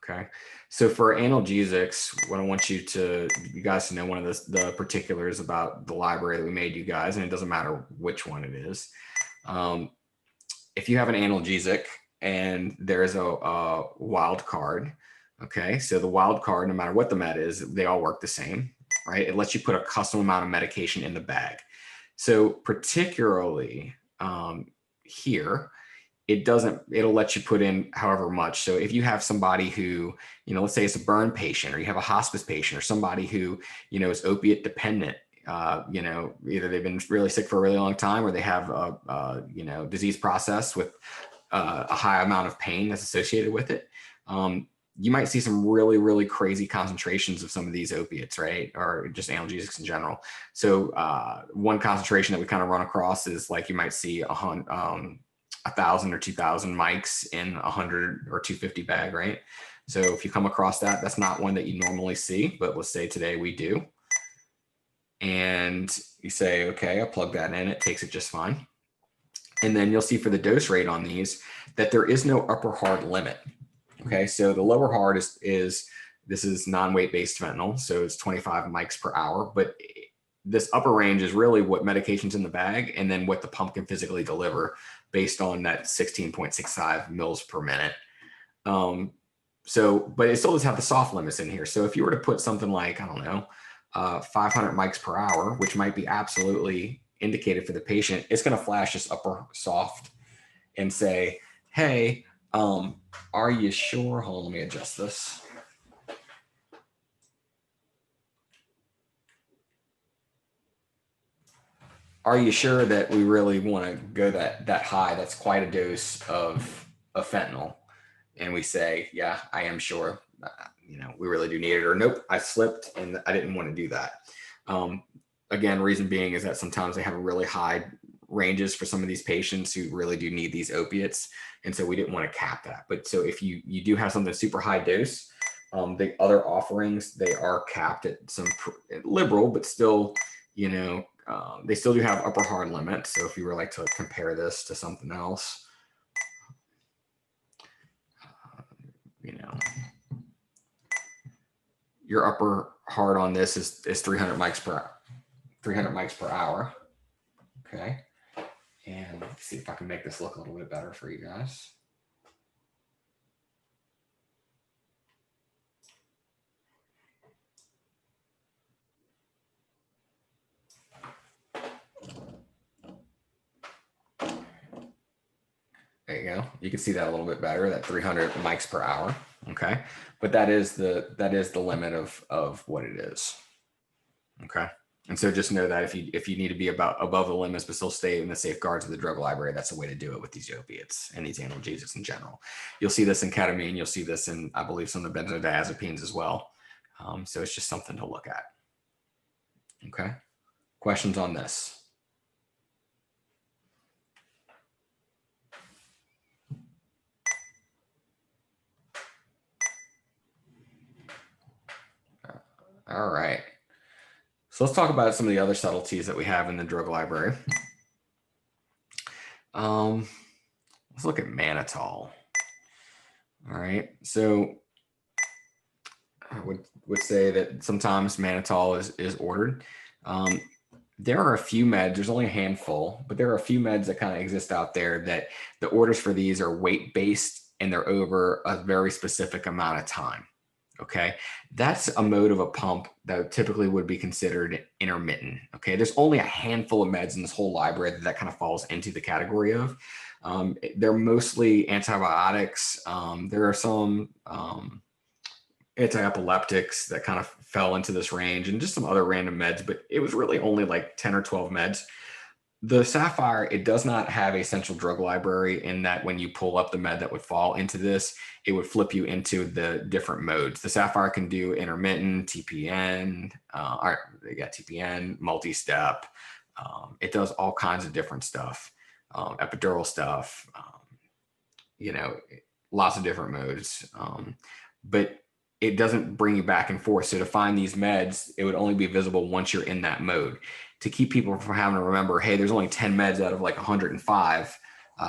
Okay. So for analgesics, what I want you guys to know one of the particulars about the library that we made you guys, and it doesn't matter which one it is. If you have an analgesic and there is a wild card, okay, so the wild card, no matter what the med is, they all work the same, right? It lets you put a custom amount of medication in the bag. So particularly here, it'll let you put in however much. So if you have somebody who, let's say it's a burn patient, or you have a hospice patient, or somebody who, is opiate dependent, either they've been really sick for a really long time, or they have a disease process with a high amount of pain that's associated with it. You might see some really, really crazy concentrations of some of these opiates, right? Or just analgesics in general. So one concentration that we kind of run across is like, you might see 1,000 or 2,000 mics in 100 or 250 bag, right? So if you come across that, that's not one that you normally see, but let's say today we do. And you say, okay, I'll plug that in, it takes it just fine. And then you'll see for the dose rate on these that there is no upper hard limit. Okay, so the lower hard this is non-weight based fentanyl, so it's 25 mics per hour, but this upper range is really what medication's in the bag and then what the pump can physically deliver based on that 16.65 mils per minute. But it still does have the soft limits in here. So if you were to put something like, I don't know, 500 mics per hour, which might be absolutely indicated for the patient, it's going to flash this upper soft and say, hey, are you sure? Hold on, let me adjust this. Are you sure that we really want to go that high? That's quite a dose of fentanyl. And we say, yeah, I am sure. We really do need it. Or nope, I slipped and I didn't want to do that. Again, reason being is that sometimes they have really high ranges for some of these patients who really do need these opiates. And so we didn't want to cap that. But so if you do have something super high dose, the other offerings, they are capped at some liberal, but still, they still do have upper hard limits. So if you were like to compare this to something else, your upper hard on this is 300 mics per hour. Okay. And let's see if I can make this look a little bit better for you guys. There you go. You can see that a little bit better, that 300 mics per hour. Okay. But that is the limit of what it is. Okay. And so just know that if you need to be above the limits, but still stay in the safeguards of the drug library, that's a way to do it with these opiates and these analgesics in general. You'll see this in ketamine. You'll see this in, I believe, some of the benzodiazepines as well. So it's just something to look at. Okay. Questions on this? All right. So let's talk about some of the other subtleties that we have in the drug library. Let's look at mannitol. All right. So I would say that sometimes mannitol is ordered. There are a few meds, there's only a handful, but there are a few meds that kind of exist out there that the orders for these are weight-based and they're over a very specific amount of time. Okay, that's a mode of a pump that typically would be considered intermittent. Okay, there's only a handful of meds in this whole library that kind of falls into the category of. They're mostly antibiotics. There are some anti-epileptics that kind of fell into this range, and just some other random meds, but it was really only like 10 or 12 meds. The Sapphire, it does not have a central drug library, in that when you pull up the med that would fall into this, it would flip you into the different modes. The Sapphire can do intermittent, TPN, TPN, multi-step. It does all kinds of different stuff, epidural stuff, lots of different modes. But it doesn't bring you back and forth. So to find these meds, it would only be visible once you're in that mode. To keep people from having to remember, hey, there's only 10 meds out of like 105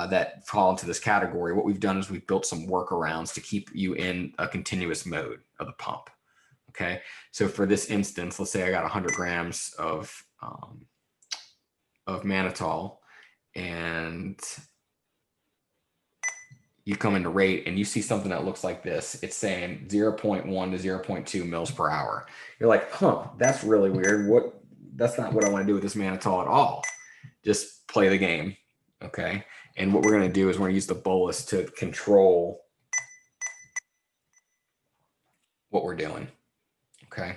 that fall into this category. What we've done is we've built some workarounds to keep you in a continuous mode of the pump. Okay, so for this instance, let's say I got 100 grams of mannitol, and you come into rate and you see something that looks like this. It's saying 0.1 to 0.2 mils per hour. You're like, huh, that's really weird. That's not what I want to do with this mannitol at all. Just play the game. Okay. And what we're going to do is we're going to use the bolus to control what we're doing. Okay.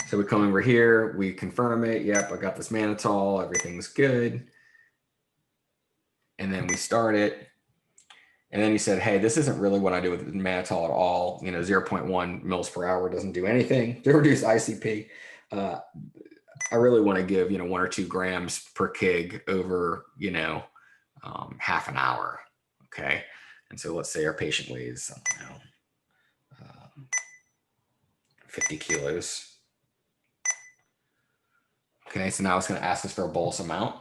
So we come over here, we confirm it. Yep, I got this mannitol. Everything's good. And then we start it. And then he said, hey, this isn't really what I do with mannitol at all. 0.1 mils per hour doesn't do anything to reduce ICP. I really want to give, 1 or 2 grams per kg over, half an hour. Okay. And so let's say our patient weighs, 50 kilos. Okay. So now it's going to ask us for a bolus amount.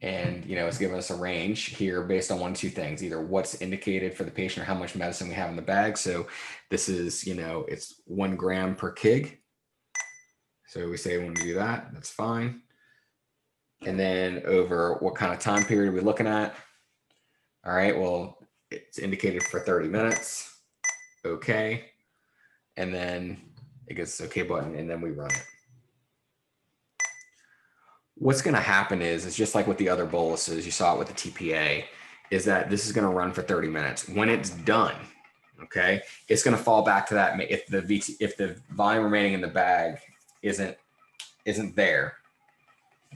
And, it's giving us a range here based on 1 or 2 things, either what's indicated for the patient or how much medicine we have in the bag. So this is, it's 1 gram per kg. So we say we want to do that. That's fine. And then over what kind of time period are we looking at? All right. Well, it's indicated for 30 minutes. Okay. And then it gets the okay button, and then we run it. What's going to happen is just like with the other boluses, you saw it with the TPA, is that this is going to run for 30 minutes. When it's done, okay, it's going to fall back to that. If the volume remaining in the bag isn't there,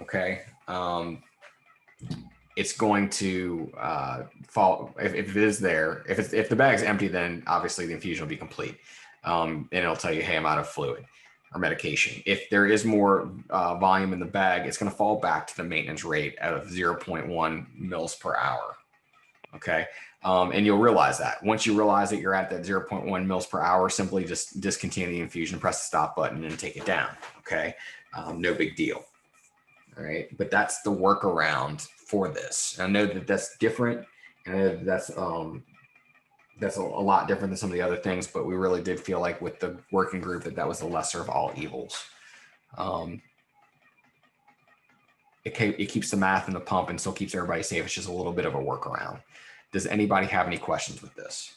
okay, it's going to fall. If it is there, if the bag's empty, then obviously the infusion will be complete, and it'll tell you, hey, I'm out of fluid or medication. If there is more volume in the bag, it's going to fall back to the maintenance rate of 0.1 mils per hour. Okay. And you'll realize that once you realize that you're at that 0.1 mils per hour, simply just discontinue the infusion, press the stop button, and take it down. Okay. No big deal. All right. But that's the workaround for this. I know that that's different. And I know that's a lot different than some of the other things, but we really did feel like with the working group that was the lesser of all evils. It keeps the math in the pump and still keeps everybody safe. It's just a little bit of a workaround. Does anybody have any questions with this?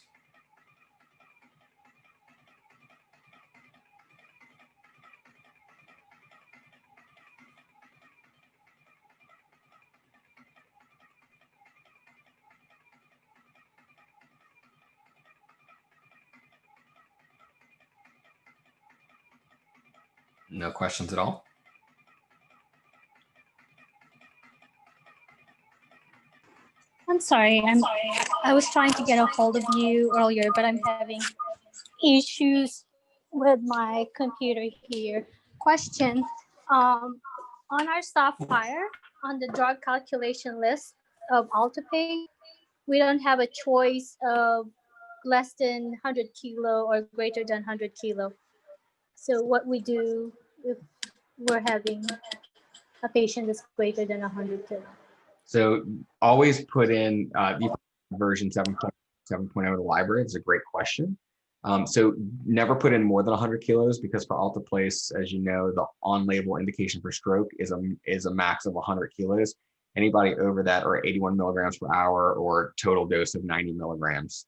No questions at all? I'm sorry. I was trying to get a hold of you earlier, but I'm having issues with my computer here. Question. On our Sapphire, on the drug calculation list of AltaPay, we don't have a choice of less than 100 kilo or greater than 100 kilo. So what we do if we're having a patient that's greater than 100 kilo? So always put in version 7.7.0 of the library. It's a great question. So never put in more than 100 kilos, because for alteplase, as you know, the on-label indication for stroke is a max of 100 kilos. Anybody over that, or 81 milligrams per hour, or total dose of 90 milligrams.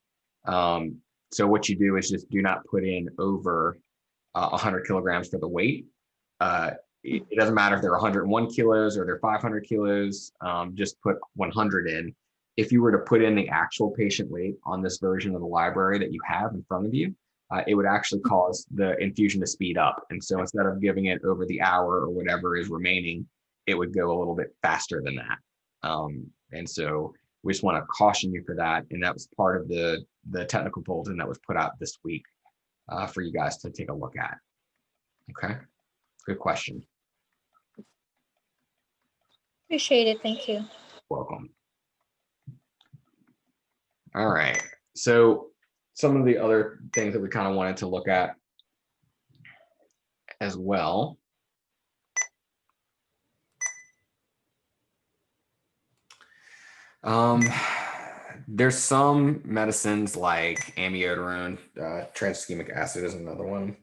So what you do is just do not put in over 100 kilograms for the weight. It doesn't matter if they're 101 kilos or they're 500 kilos, just put 100 in. If you were to put in the actual patient weight on this version of the library that you have in front of you, it would actually cause the infusion to speed up. And so instead of giving it over the hour or whatever is remaining, it would go a little bit faster than that. And so we just want to caution you for that. And that was part of the technical bulletin that was put out this week for you guys to take a look at. Okay, good question. Appreciate it. Thank you. Welcome. All right. So some of the other things that we kind of wanted to look at as well. There's some medicines like amiodarone, tranexamic acid is another one.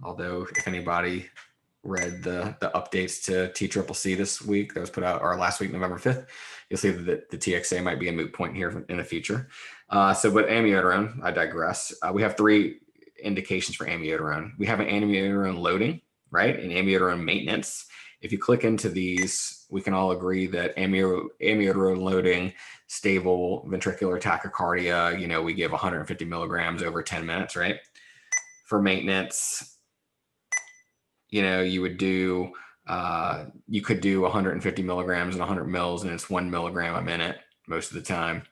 Although if anybody read the updates to TCCC this week that was put out, or last week, November 5th, you'll see that the TXA might be a moot point here in the future. But amiodarone, I digress. We have 3 indications for amiodarone. We have an amiodarone loading, right? And amiodarone maintenance. If you click into these, we can all agree that amiodarone loading, stable ventricular tachycardia, we give 150 milligrams over 10 minutes, right? For maintenance, you would do, you could do 150 milligrams and 100 mils, and it's 1 milligram a minute most of the time.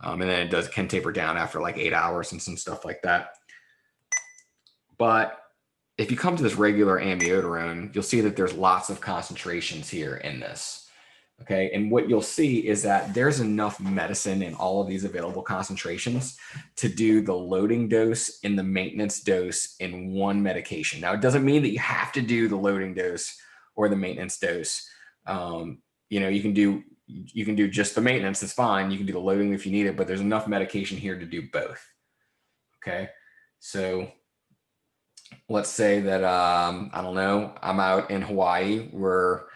And then it can taper down after like 8 hours and some stuff like that. But if you come to this regular amiodarone, you'll see that there's lots of concentrations here in this. Okay, and what you'll see is that there's enough medicine in all of these available concentrations to do the loading dose and the maintenance dose in one medication. Now, it doesn't mean that you have to do the loading dose or the maintenance dose. You can do just the maintenance, it's fine. You can do the loading if you need it, but there's enough medication here to do both. Okay, so let's say that, I don't know, I'm out in Hawaii, we're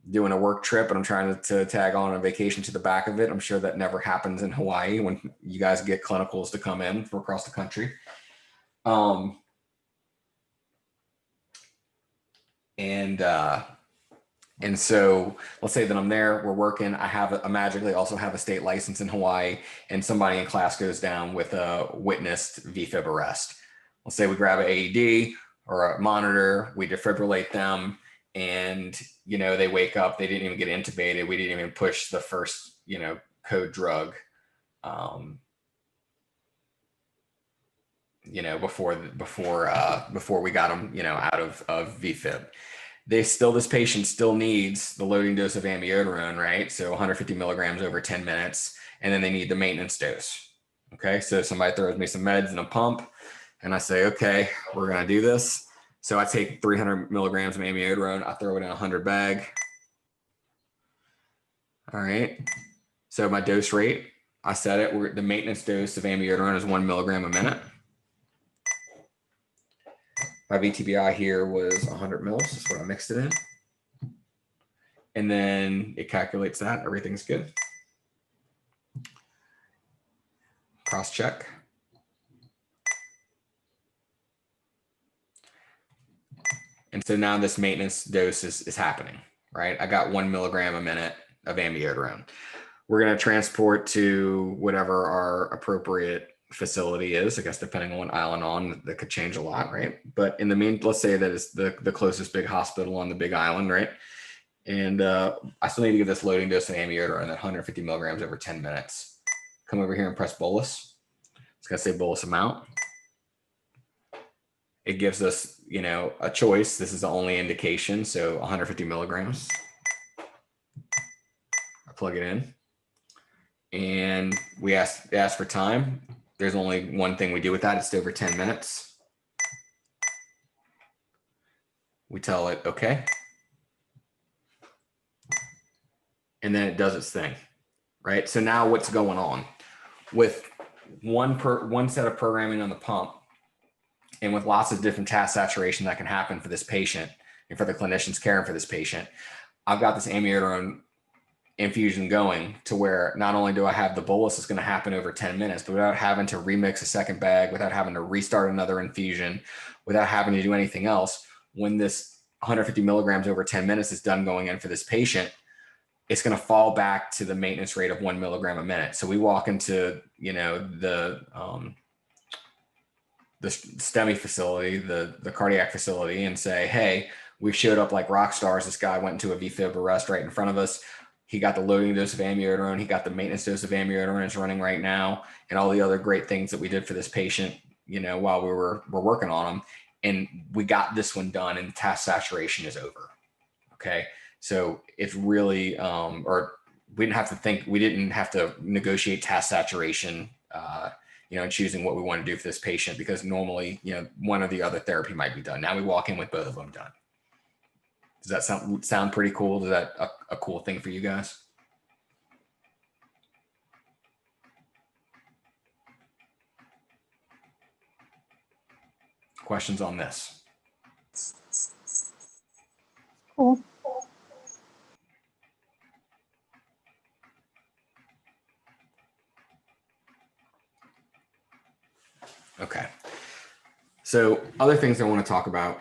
doing a work trip and I'm trying to tag on a vacation to the back of it. I'm sure that never happens in Hawaii when you guys get clinicals to come in from across the country. And so let's say that I'm there, we're working, I magically also have a state license in Hawaii, and somebody in class goes down with a witnessed VFib arrest. Let's say we grab an AED or a monitor, we defibrillate them, and they wake up, they didn't even get intubated, we didn't even push the first code drug before we got them out of VFib. This patient still needs the loading dose of amiodarone, right? So 150 milligrams over 10 minutes, and then they need the maintenance dose. Okay, so somebody throws me some meds and a pump, and I say, okay, we're gonna do this. So I take 300 milligrams of amiodarone, I throw it in a 100 bag. All right, so my dose rate, I set it, the maintenance dose of amiodarone is 1 milligram a minute. My VTBI here was 100 mils, that's what I mixed it in. And then it calculates that, everything's good. Cross check. And so now this maintenance dose is happening, right? I got 1 milligram a minute of amiodarone. We're going to transport to whatever our appropriate facility is, I guess, depending on what island on, that could change a lot, right? But in the let's say that it's the closest big hospital on the big island, right? And I still need to give this loading dose of amiodarone, that 150 milligrams over 10 minutes. Come over here and press bolus. It's going to say bolus amount. It gives us, a choice. This is the only indication. So 150 milligrams. I plug it in, and we ask for time. There's only one thing we do with that. It's over 10 minutes. We tell it, okay. And then it does its thing, right? So now what's going on with one set of programming on the pump, and with lots of different task saturation that can happen for this patient and for the clinicians caring for this patient, I've got this amiodarone infusion going to where not only do I have the bolus that's going to happen over 10 minutes, but without having to remix a second bag, without having to restart another infusion, without having to do anything else, when this 150 milligrams over 10 minutes is done going in for this patient, it's going to fall back to the maintenance rate of 1 milligram a minute. So we walk into, the STEMI facility, the cardiac facility, and say, hey, we showed up like rock stars. This guy went into a VFib arrest right in front of us. He got the loading dose of amiodarone. He got the maintenance dose of amiodarone. It's running right now, and all the other great things that we did for this patient, while we're working on him. And we got this one done, and task saturation is over. Okay, so it's really, we didn't have to negotiate task saturation. Choosing what we want to do for this patient, because normally, one or the other therapy might be done. Now we walk in with both of them done. Does that sound pretty cool? Is that a cool thing for you guys? Questions on this? Cool. Okay. So other things I want to talk about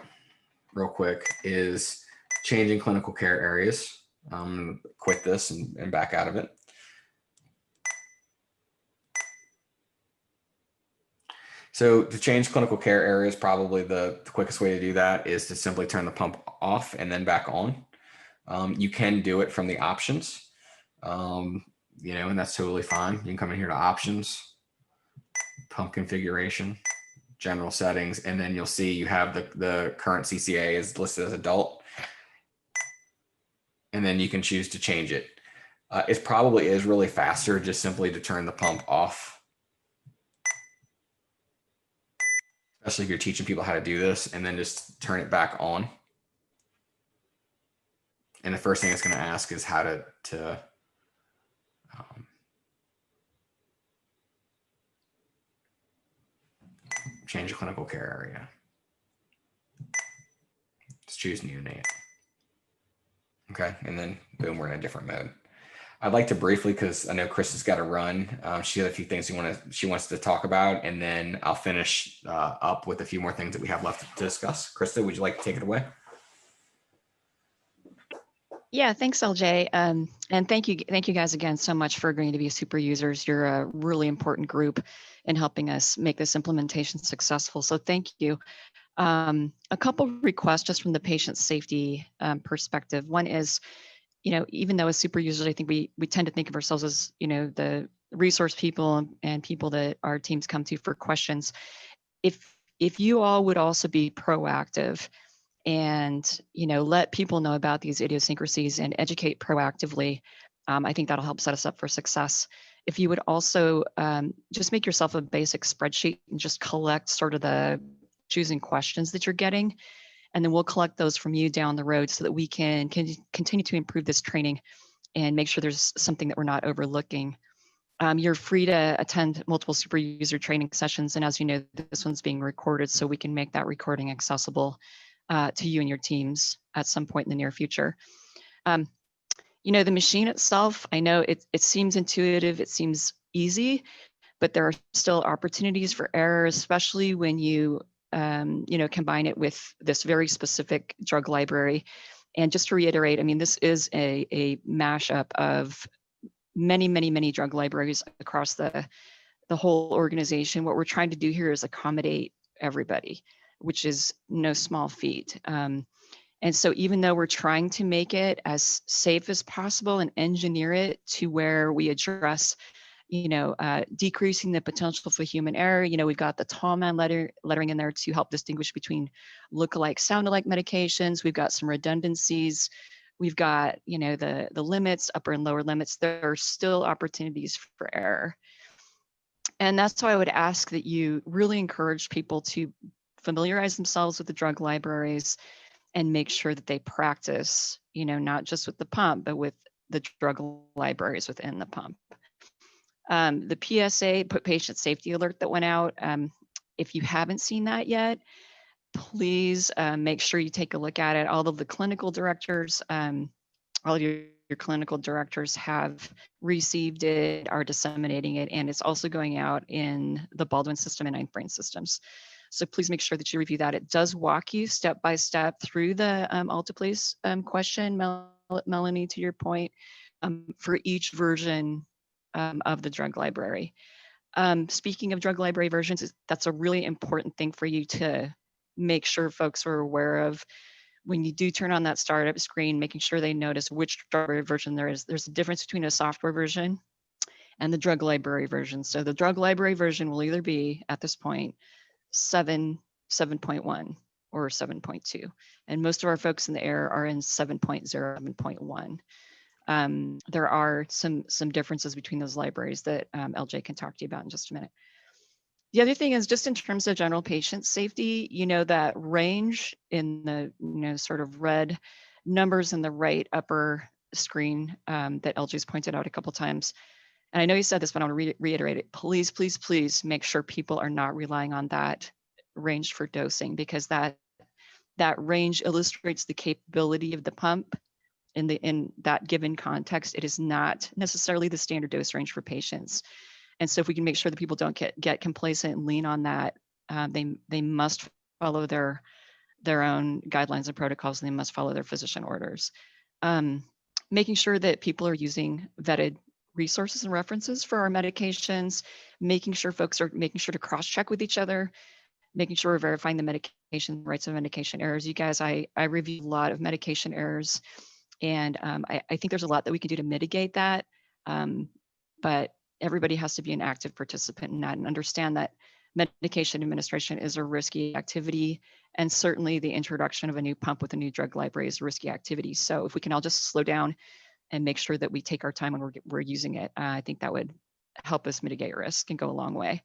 real quick is changing clinical care areas. I'm going to quit this and back out of it. So to change clinical care areas, probably the quickest way to do that is to simply turn the pump off and then back on. You can do it from the options, and that's totally fine. You can come in here to options, pump configuration, general settings, and then you'll see you have the current CCA is listed as adult, and then you can choose to change it. It probably is really faster just simply to turn the pump off, especially if you're teaching people how to do this, and then just turn it back on. And the first thing it's going to ask is how to change a clinical care area. Just choose neonate. Okay, and then boom, we're in a different mode. I'd like to briefly, because I know Chris has got to run. She has a few things she wants to talk about, and then I'll finish up with a few more things that we have left to discuss. Krista, would you like to take it away? Yeah, thanks, LJ. And thank you guys again so much for agreeing to be super users. You're a really important group in helping us make this implementation successful. So thank you. A couple requests just from the patient safety perspective. One is, even though as super users, I think we tend to think of ourselves as, the resource people and people that our teams come to for questions. If you all would also be proactive and let people know about these idiosyncrasies and educate proactively, I think that'll help set us up for success. If you would also just make yourself a basic spreadsheet and just collect sort of the choosing questions that you're getting, and then we'll collect those from you down the road so that we can continue to improve this training and make sure there's something that we're not overlooking. You're free to attend multiple super user training sessions, and as you know, this one's being recorded, so we can make that recording accessible to you and your teams at some point in the near future. The machine itself, I know it seems intuitive, it seems easy, but there are still opportunities for error, especially when you combine it with this very specific drug library. And just to reiterate, I mean, this is a mashup of many drug libraries across the whole organization. What we're trying to do here is accommodate everybody, which is no small feat. And so even though we're trying to make it as safe as possible and engineer it to where we address, decreasing the potential for human error, we've got the tall man lettering in there to help distinguish between look-alike, sound-alike medications. We've got some redundancies. We've got, the limits, upper and lower limits. There are still opportunities for error. And that's why I would ask that you really encourage people to familiarize themselves with the drug libraries and make sure that they practice, not just with the pump, but with the drug libraries within the pump. The PSA, patient safety alert that went out, if you haven't seen that yet, please make sure you take a look at it. All of the clinical directors all your clinical directors have received it, are disseminating it, and it's also going out in the Baldwin system and Ninth Brain systems. So please make sure that you review that. It does walk you step by step through the Altiplace question, Melanie, to your point, for each version of the drug library. Speaking of drug library versions, that's a really important thing for you to make sure folks are aware of. When you do turn on that startup screen, making sure they notice which drug library version there is. There's a difference between a software version and the drug library version. So the drug library version will either be, at this point, 7.1 or 7.2. And most of our folks in the air are in 7.0, 7.1. There are some differences between those libraries that LJ can talk to you about in just a minute. The other thing is just in terms of general patient safety, that range in the, sort of red numbers in the right upper screen that LJ's pointed out a couple times. And I know you said this, but I want to reiterate it. Please, please, please make sure people are not relying on that range for dosing, because that range illustrates the capability of the pump in that given context. It is not necessarily the standard dose range for patients. And so if we can make sure that people don't get complacent and lean on that, they must follow their own guidelines and protocols, and they must follow their physician orders. Making sure that people are using vetted resources and references for our medications, making sure folks are making sure to cross-check with each other, making sure we're verifying the medication rights of medication errors. You guys, I review a lot of medication errors, and I think there's a lot that we can do to mitigate that. But everybody has to be an active participant in that and understand that medication administration is a risky activity. And certainly the introduction of a new pump with a new drug library is a risky activity. So if we can all just slow down and make sure that we take our time when we're using it, I think that would help us mitigate risk and go a long way.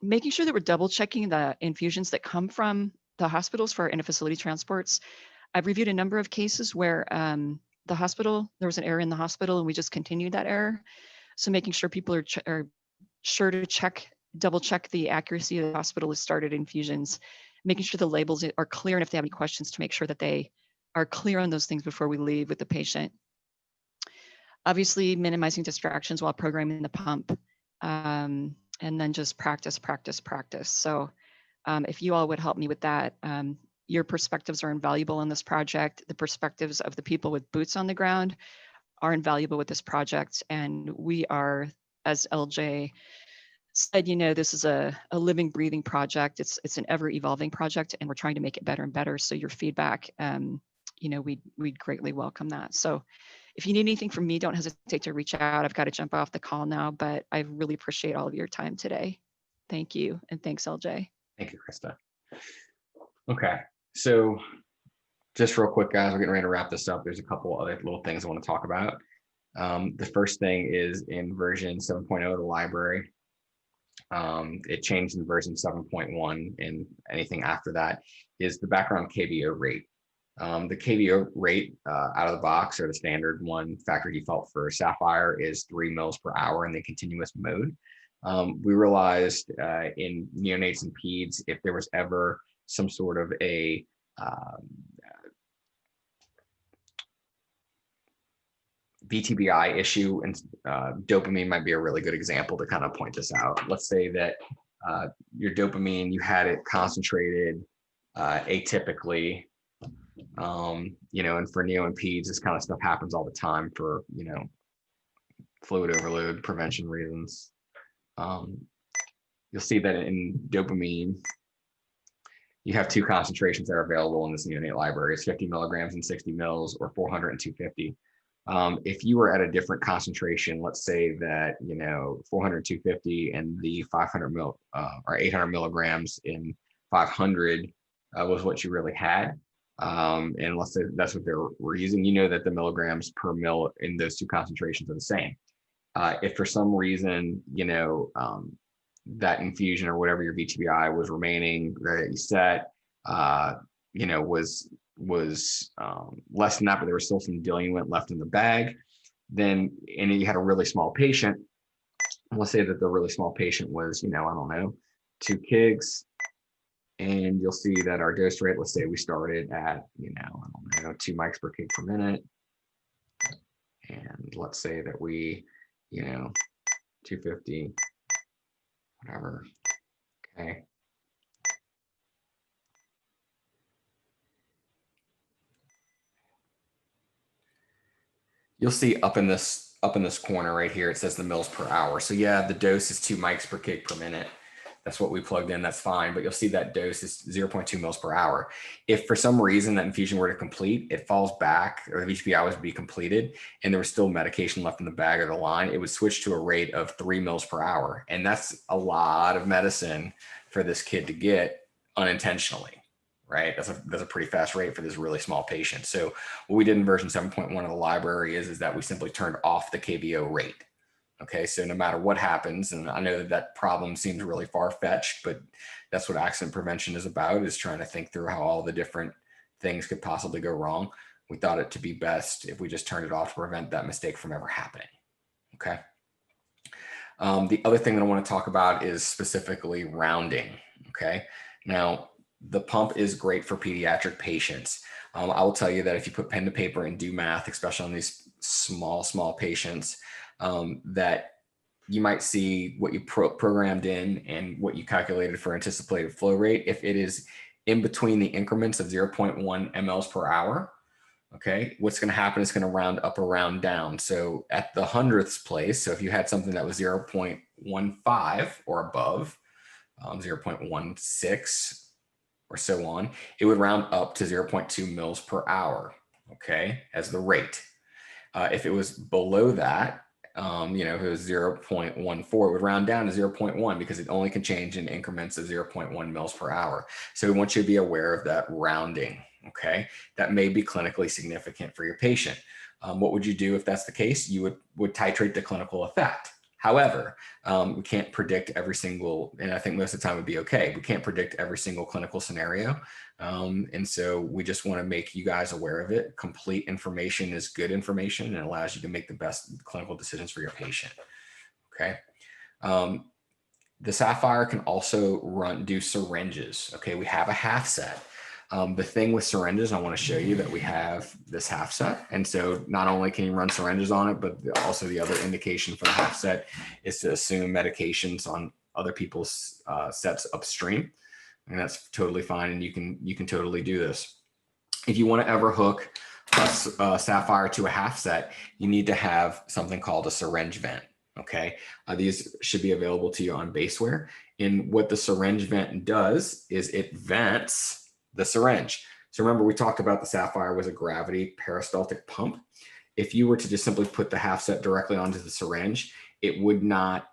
Making sure that we're double checking the infusions that come from the hospitals for our in-facility transports. I've reviewed a number of cases where the hospital, there was an error in the hospital and we just continued that error. So making sure people are sure to double check the accuracy of the hospital has started infusions, making sure the labels are clear, and if they have any questions, to make sure that they are clear on those things before we leave with the patient. Obviously, minimizing distractions while programming the pump, and then just practice, practice, practice. So if you all would help me with that, your perspectives are invaluable in this project. The perspectives of the people with boots on the ground are invaluable with this project. And we are, as LJ said, this is a living, breathing project. It's an ever evolving project, and we're trying to make it better and better. So your feedback, we'd greatly welcome that. So if you need anything from me, don't hesitate to reach out. I've got to jump off the call now, but I really appreciate all of your time today. Thank you. And thanks, LJ. Thank you, Krista. Okay, so just real quick, guys, we're getting ready to wrap this up. There's a couple other little things I want to talk about. The first thing is in version 7.0 of the library. It changed in version 7.1, and anything after that is the background KVO rate. The KVO rate out of the box, or the standard one, factory default for Sapphire, is 3 mils per hour in the continuous mode. We realized in neonates and peds, if there was ever some sort of a VTBI issue, and dopamine might be a really good example to kind of point this out. Let's say that your dopamine, you had it concentrated atypically, and for neo and peds, this kind of stuff happens all the time for, fluid overload prevention reasons. You'll see that in dopamine, you have two concentrations that are available in this neonate library. It's 50 milligrams and 60 mils, or 400 and 250. If you were at a different concentration, let's say that, 400, 250 and the 500 or 800 milligrams in 500 was what you really had. And let's say that's what we're using, that the milligrams per mil in those two concentrations are the same. If for some reason, that infusion or whatever your VTBI was remaining that you set, was less than that, but there was still some diluent left in the bag, and you had a really small patient. Let's say that the really small patient was, 2 kigs, And you'll see that our dose rate, let's say we started at, I don't know, 2 mics per kg per minute. And let's say that we, 250, whatever. Okay. You'll see up in this corner right here, it says the mils per hour. So yeah, the dose is 2 mics per kg per minute. That's what we plugged in. That's fine. But you'll see that dose is 0.2 mils per hour. If for some reason that infusion were to complete, it falls back, or the VTP hours would be completed, and there was still medication left in the bag or the line, it would switch to a rate of 3 mils per hour. And that's a lot of medicine for this kid to get unintentionally, right? That's a pretty fast rate for this really small patient. So what we did in version 7.1 of the library is that we simply turned off the KBO rate. Okay, so no matter what happens, and I know that problem seems really far-fetched, but that's what accident prevention is about, is trying to think through how all the different things could possibly go wrong. We thought it to be best if we just turned it off to prevent that mistake from ever happening. Okay. The other thing that I want to talk about is specifically rounding. Okay. Now, the pump is great for pediatric patients. I will tell you that if you put pen to paper and do math, especially on these small patients, that you might see what you programmed in and what you calculated for anticipated flow rate. If it is in between the increments of 0.1 mLs per hour, okay, what's going to happen is going to round up or round down. So at the hundredths place, so if you had something that was 0.15 or above, 0.16 or so on, it would round up to 0.2 mils per hour, okay, as the rate. If it was below that, if it was 0.14, it would round down to 0.1 because it only can change in increments of 0.1 mils per hour. So we want you to be aware of that rounding, okay? That may be clinically significant for your patient. What would you do if that's the case? You would titrate the clinical effect. However, we can't predict every single, and I think most of the time would be okay. We can't predict every single clinical scenario. And so we just want to make you guys aware of it. Complete information is good information and allows you to make the best clinical decisions for your patient. Okay. The Sapphire can also do syringes. Okay. We have a half set. The thing with syringes, I want to show you that we have this half set. And so not only can you run syringes on it, but also the other indication for the half set is to assume medications on other people's sets upstream. And that's totally fine. And you can totally do this. If you want to ever hook a Sapphire to a half set, you need to have something called a syringe vent. Okay. These should be available to you on baseware. And what the syringe vent does is it vents the syringe. So remember, we talked about the Sapphire was a gravity peristaltic pump. If you were to just simply put the half set directly onto the syringe, it would not,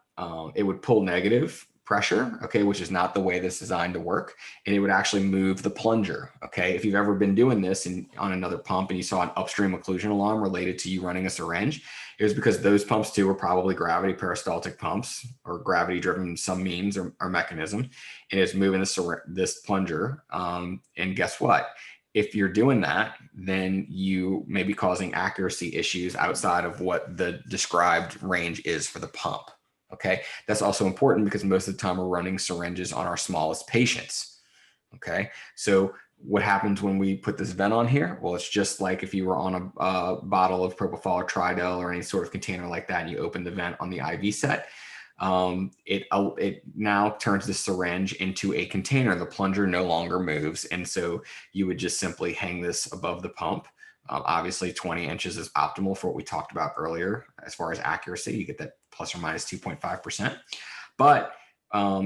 it would pull negative pressure, okay, which is not the way this is designed to work. And it would actually move the plunger, okay? If you've ever been doing this on another pump and you saw an upstream occlusion alarm related to you running a syringe, it was because those pumps too were probably gravity peristaltic pumps or gravity driven some means or mechanism. And it's moving this plunger. And guess what? If you're doing that, then you may be causing accuracy issues outside of what the described range is for the pump. Okay, that's also important because most of the time we're running syringes on our smallest patients. Okay, so what happens when we put this vent on here? Well, it's just like if you were on a bottle of propofol or Tridel or any sort of container like that, and you open the vent on the IV set. It now turns the syringe into a container. The plunger no longer moves, and so you would just simply hang this above the pump. Obviously 20 inches is optimal for what we talked about earlier. As far as accuracy, you get that plus or minus 2.5%. But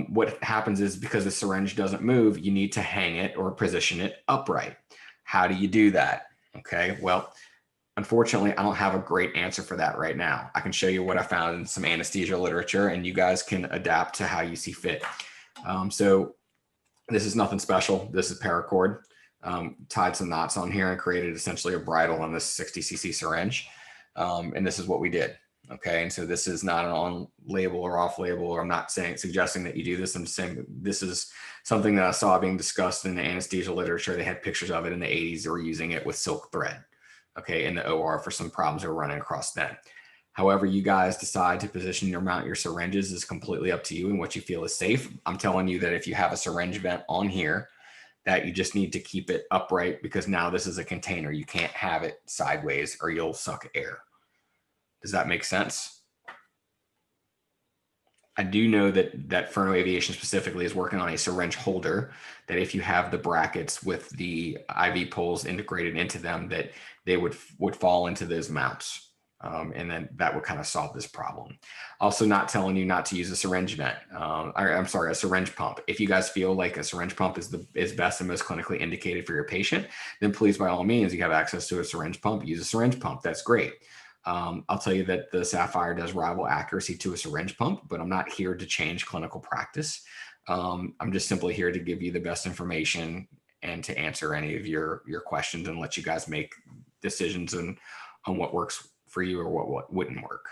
what happens is because the syringe doesn't move, you need to hang it or position it upright. How do you do that? Okay, well, unfortunately, I don't have a great answer for that right now. I can show you what I found in some anesthesia literature and you guys can adapt to how you see fit. So this is nothing special. This is paracord. Tied some knots on here and created essentially a bridle on this 60 cc syringe. And this is what we did. Okay. And so this is not an on label or off label, or I'm not suggesting that you do this. I'm just saying this is something that I saw being discussed in the anesthesia literature. They had pictures of it in the 80s. They were using it with silk thread. Okay. In the OR for some problems they were running across then. However you guys decide to position or mount your syringes is completely up to you and what you feel is safe. I'm telling you that if you have a syringe vent on here, that you just need to keep it upright, because now this is a container. You can't have it sideways or you'll suck air. Does that make sense? I do know that Furno Aviation specifically is working on a syringe holder that if you have the brackets with the IV poles integrated into them, that they would fall into those mounts. And then that would kind of solve this problem. Also, not telling you not to use a syringe vent. I'm sorry, a syringe pump. If you guys feel like a syringe pump is best and most clinically indicated for your patient, then please, by all means, you have access to a syringe pump, use a syringe pump. That's great. I'll tell you that the Sapphire does rival accuracy to a syringe pump, but I'm not here to change clinical practice. I'm just simply here to give you the best information and to answer any of your questions and let you guys make decisions on what works for you or what wouldn't work.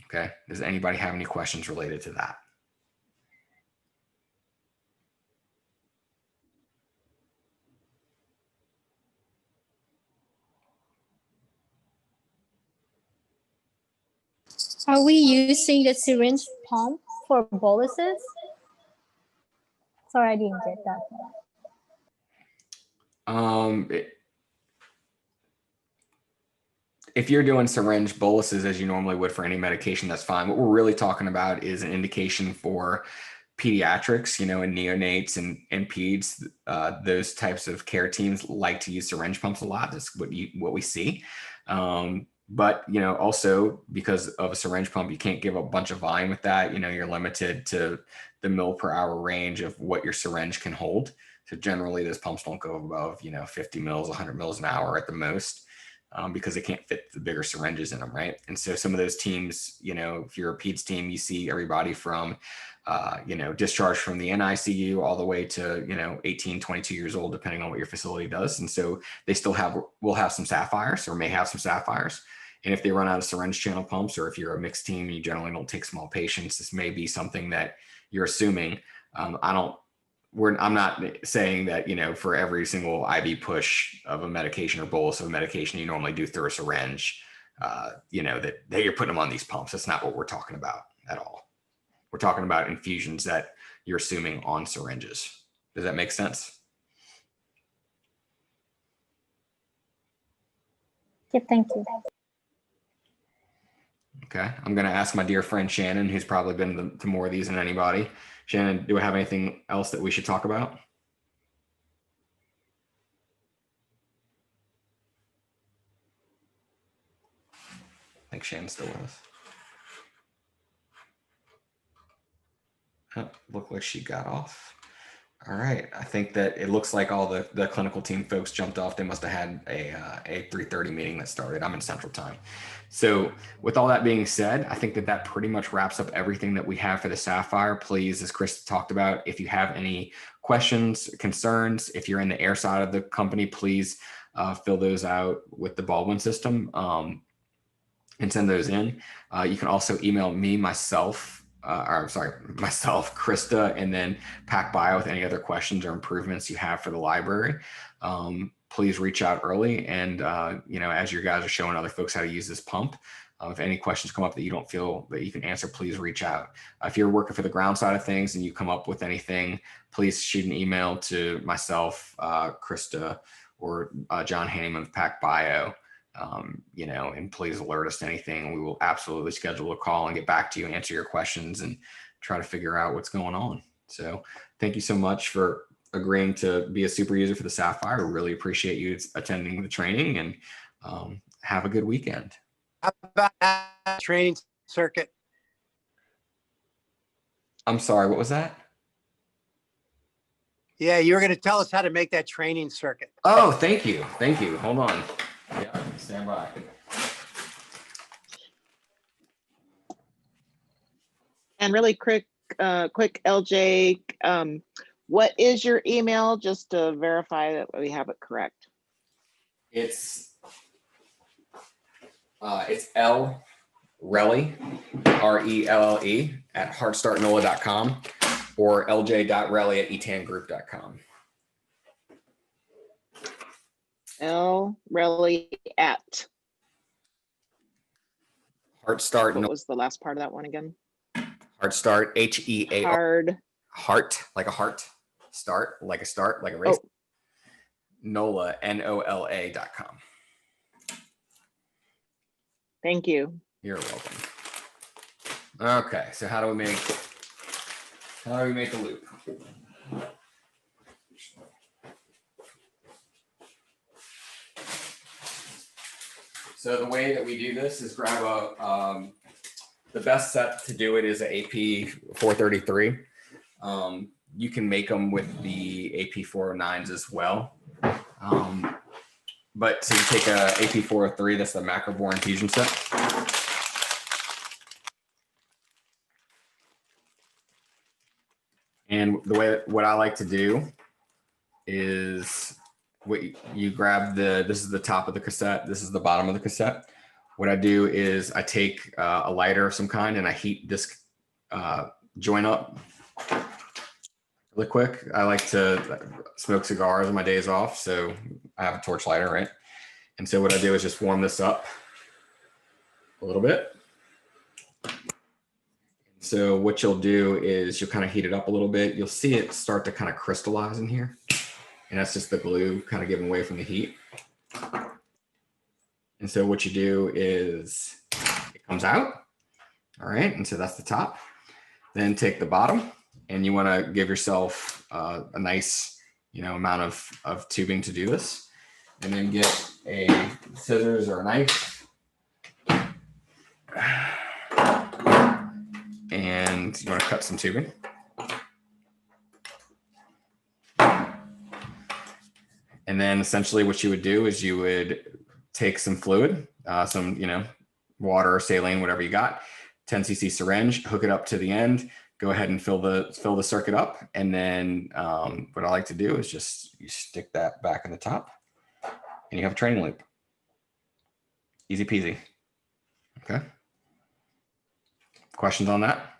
Okay. Does anybody have any questions related to that? Are we using the syringe pump for boluses? Sorry, I didn't get that. If you're doing syringe boluses as you normally would for any medication, that's fine. What we're really talking about is an indication for pediatrics, and neonates and peds. Those types of care teams like to use syringe pumps a lot. That's what we see. But also because of a syringe pump, you can't give a bunch of volume with that. You're limited to the mil per hour range of what your syringe can hold. So generally, those pumps don't go above 50 mils, 100 mils an hour at the most. Because they can't fit the bigger syringes in them, right? And so some of those teams, if you're a peds team, you see everybody from, discharge from the NICU all the way to, 18, 22 years old, depending on what your facility does. And so they still will have some Sapphires or may have some Sapphires. And if they run out of syringe channel pumps, or if you're a mixed team, you generally don't take small patients, this may be something that you're assuming. I'm not saying that, for every single IV push of a medication or bolus of a medication you normally do through a syringe, that you're putting them on these pumps. That's not what we're talking about at all. We're talking about infusions that you're assuming on syringes. Does that make sense? Yeah, thank you. Okay. I'm going to ask my dear friend Shannon, who's probably been to more of these than anybody. Shannon, do we have anything else that we should talk about? I think Shannon's still with us. Oh, looked like she got off. All right. I think that it looks like all the clinical team folks jumped off. They must have had a 3:30 meeting that started. I'm in Central Time. So with all that being said, I think that pretty much wraps up everything that we have for the Sapphire. Please, as Chris talked about, if you have any questions, concerns, if you're in the air side of the company, please fill those out with the Baldwin system and send those in. You can also email me, myself, Krista, and then PacBio with any other questions or improvements you have for the library. Please reach out early. And, as you guys are showing other folks how to use this pump, if any questions come up that you don't feel that you can answer, please reach out. If you're working for the ground side of things and you come up with anything, please shoot an email to myself, Krista, or John Hanneman of PacBio. And please alert us to anything. We will absolutely schedule a call and get back to you and answer your questions and try to figure out what's going on. So thank you so much for agreeing to be a super user for the Sapphire. We really appreciate you attending the training, and have a good weekend. How about that training circuit? I'm sorry, what was that? Yeah, you were going to tell us how to make that training circuit. Oh, thank you. Thank you. Hold on. Yeah, stand by. And really quick, LJ, what is your email, just to verify that we have it correct? It's L Relly, RELLE at heartstartnola.com or lj.relly at etangroup.com. L Relly at Heart Start, What was the last part of that one again? Heart Start, HEAR, Hard. heart, like a heart, start, like a race. Oh, NOLA, NOLA.com. thank you. You're welcome. Okay, so how do we make the loop? So the way that we do this is grab the best set to do it is an AP 433. You can make them with the AP 409s as well. But so you take a AP 403, that's the macrobore infusion set. And what I like to do is you grab this is the top of the cassette, this is the bottom of the cassette. What I do is I take a lighter of some kind and I heat this joint up really quick. I like to smoke cigars on my days off, so I have a torch lighter, right? And so what I do is just warm this up a little bit. So what you'll do is you'll kind of heat it up a little bit. You'll see it start to kind of crystallize in here. And that's just the glue kind of giving way from the heat. And so what you do is it comes out. All right. And so that's the top. Then take the bottom and you want to give yourself a nice, amount of tubing to do this. And then get a scissors or a knife. And you want to cut some tubing. And then essentially what you would do is you would take some fluid, some, water or saline, whatever you got, 10 cc syringe, hook it up to the end, go ahead and fill the circuit up. And then what I like to do is just you stick that back in the top and you have a training loop. Easy peasy. Okay. Questions on that?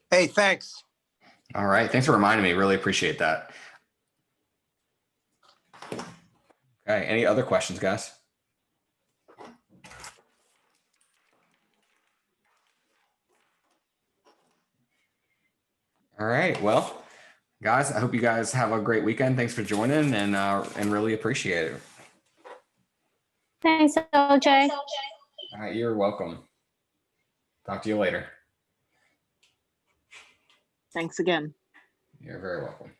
Hey, thanks. All right. Thanks for reminding me. Really appreciate that. Okay. Any other questions, guys? All right. Well, guys, I hope you guys have a great weekend. Thanks for joining and really appreciate it. Thanks, LJ. All right. You're welcome. Talk to you later. Thanks again. You're very welcome.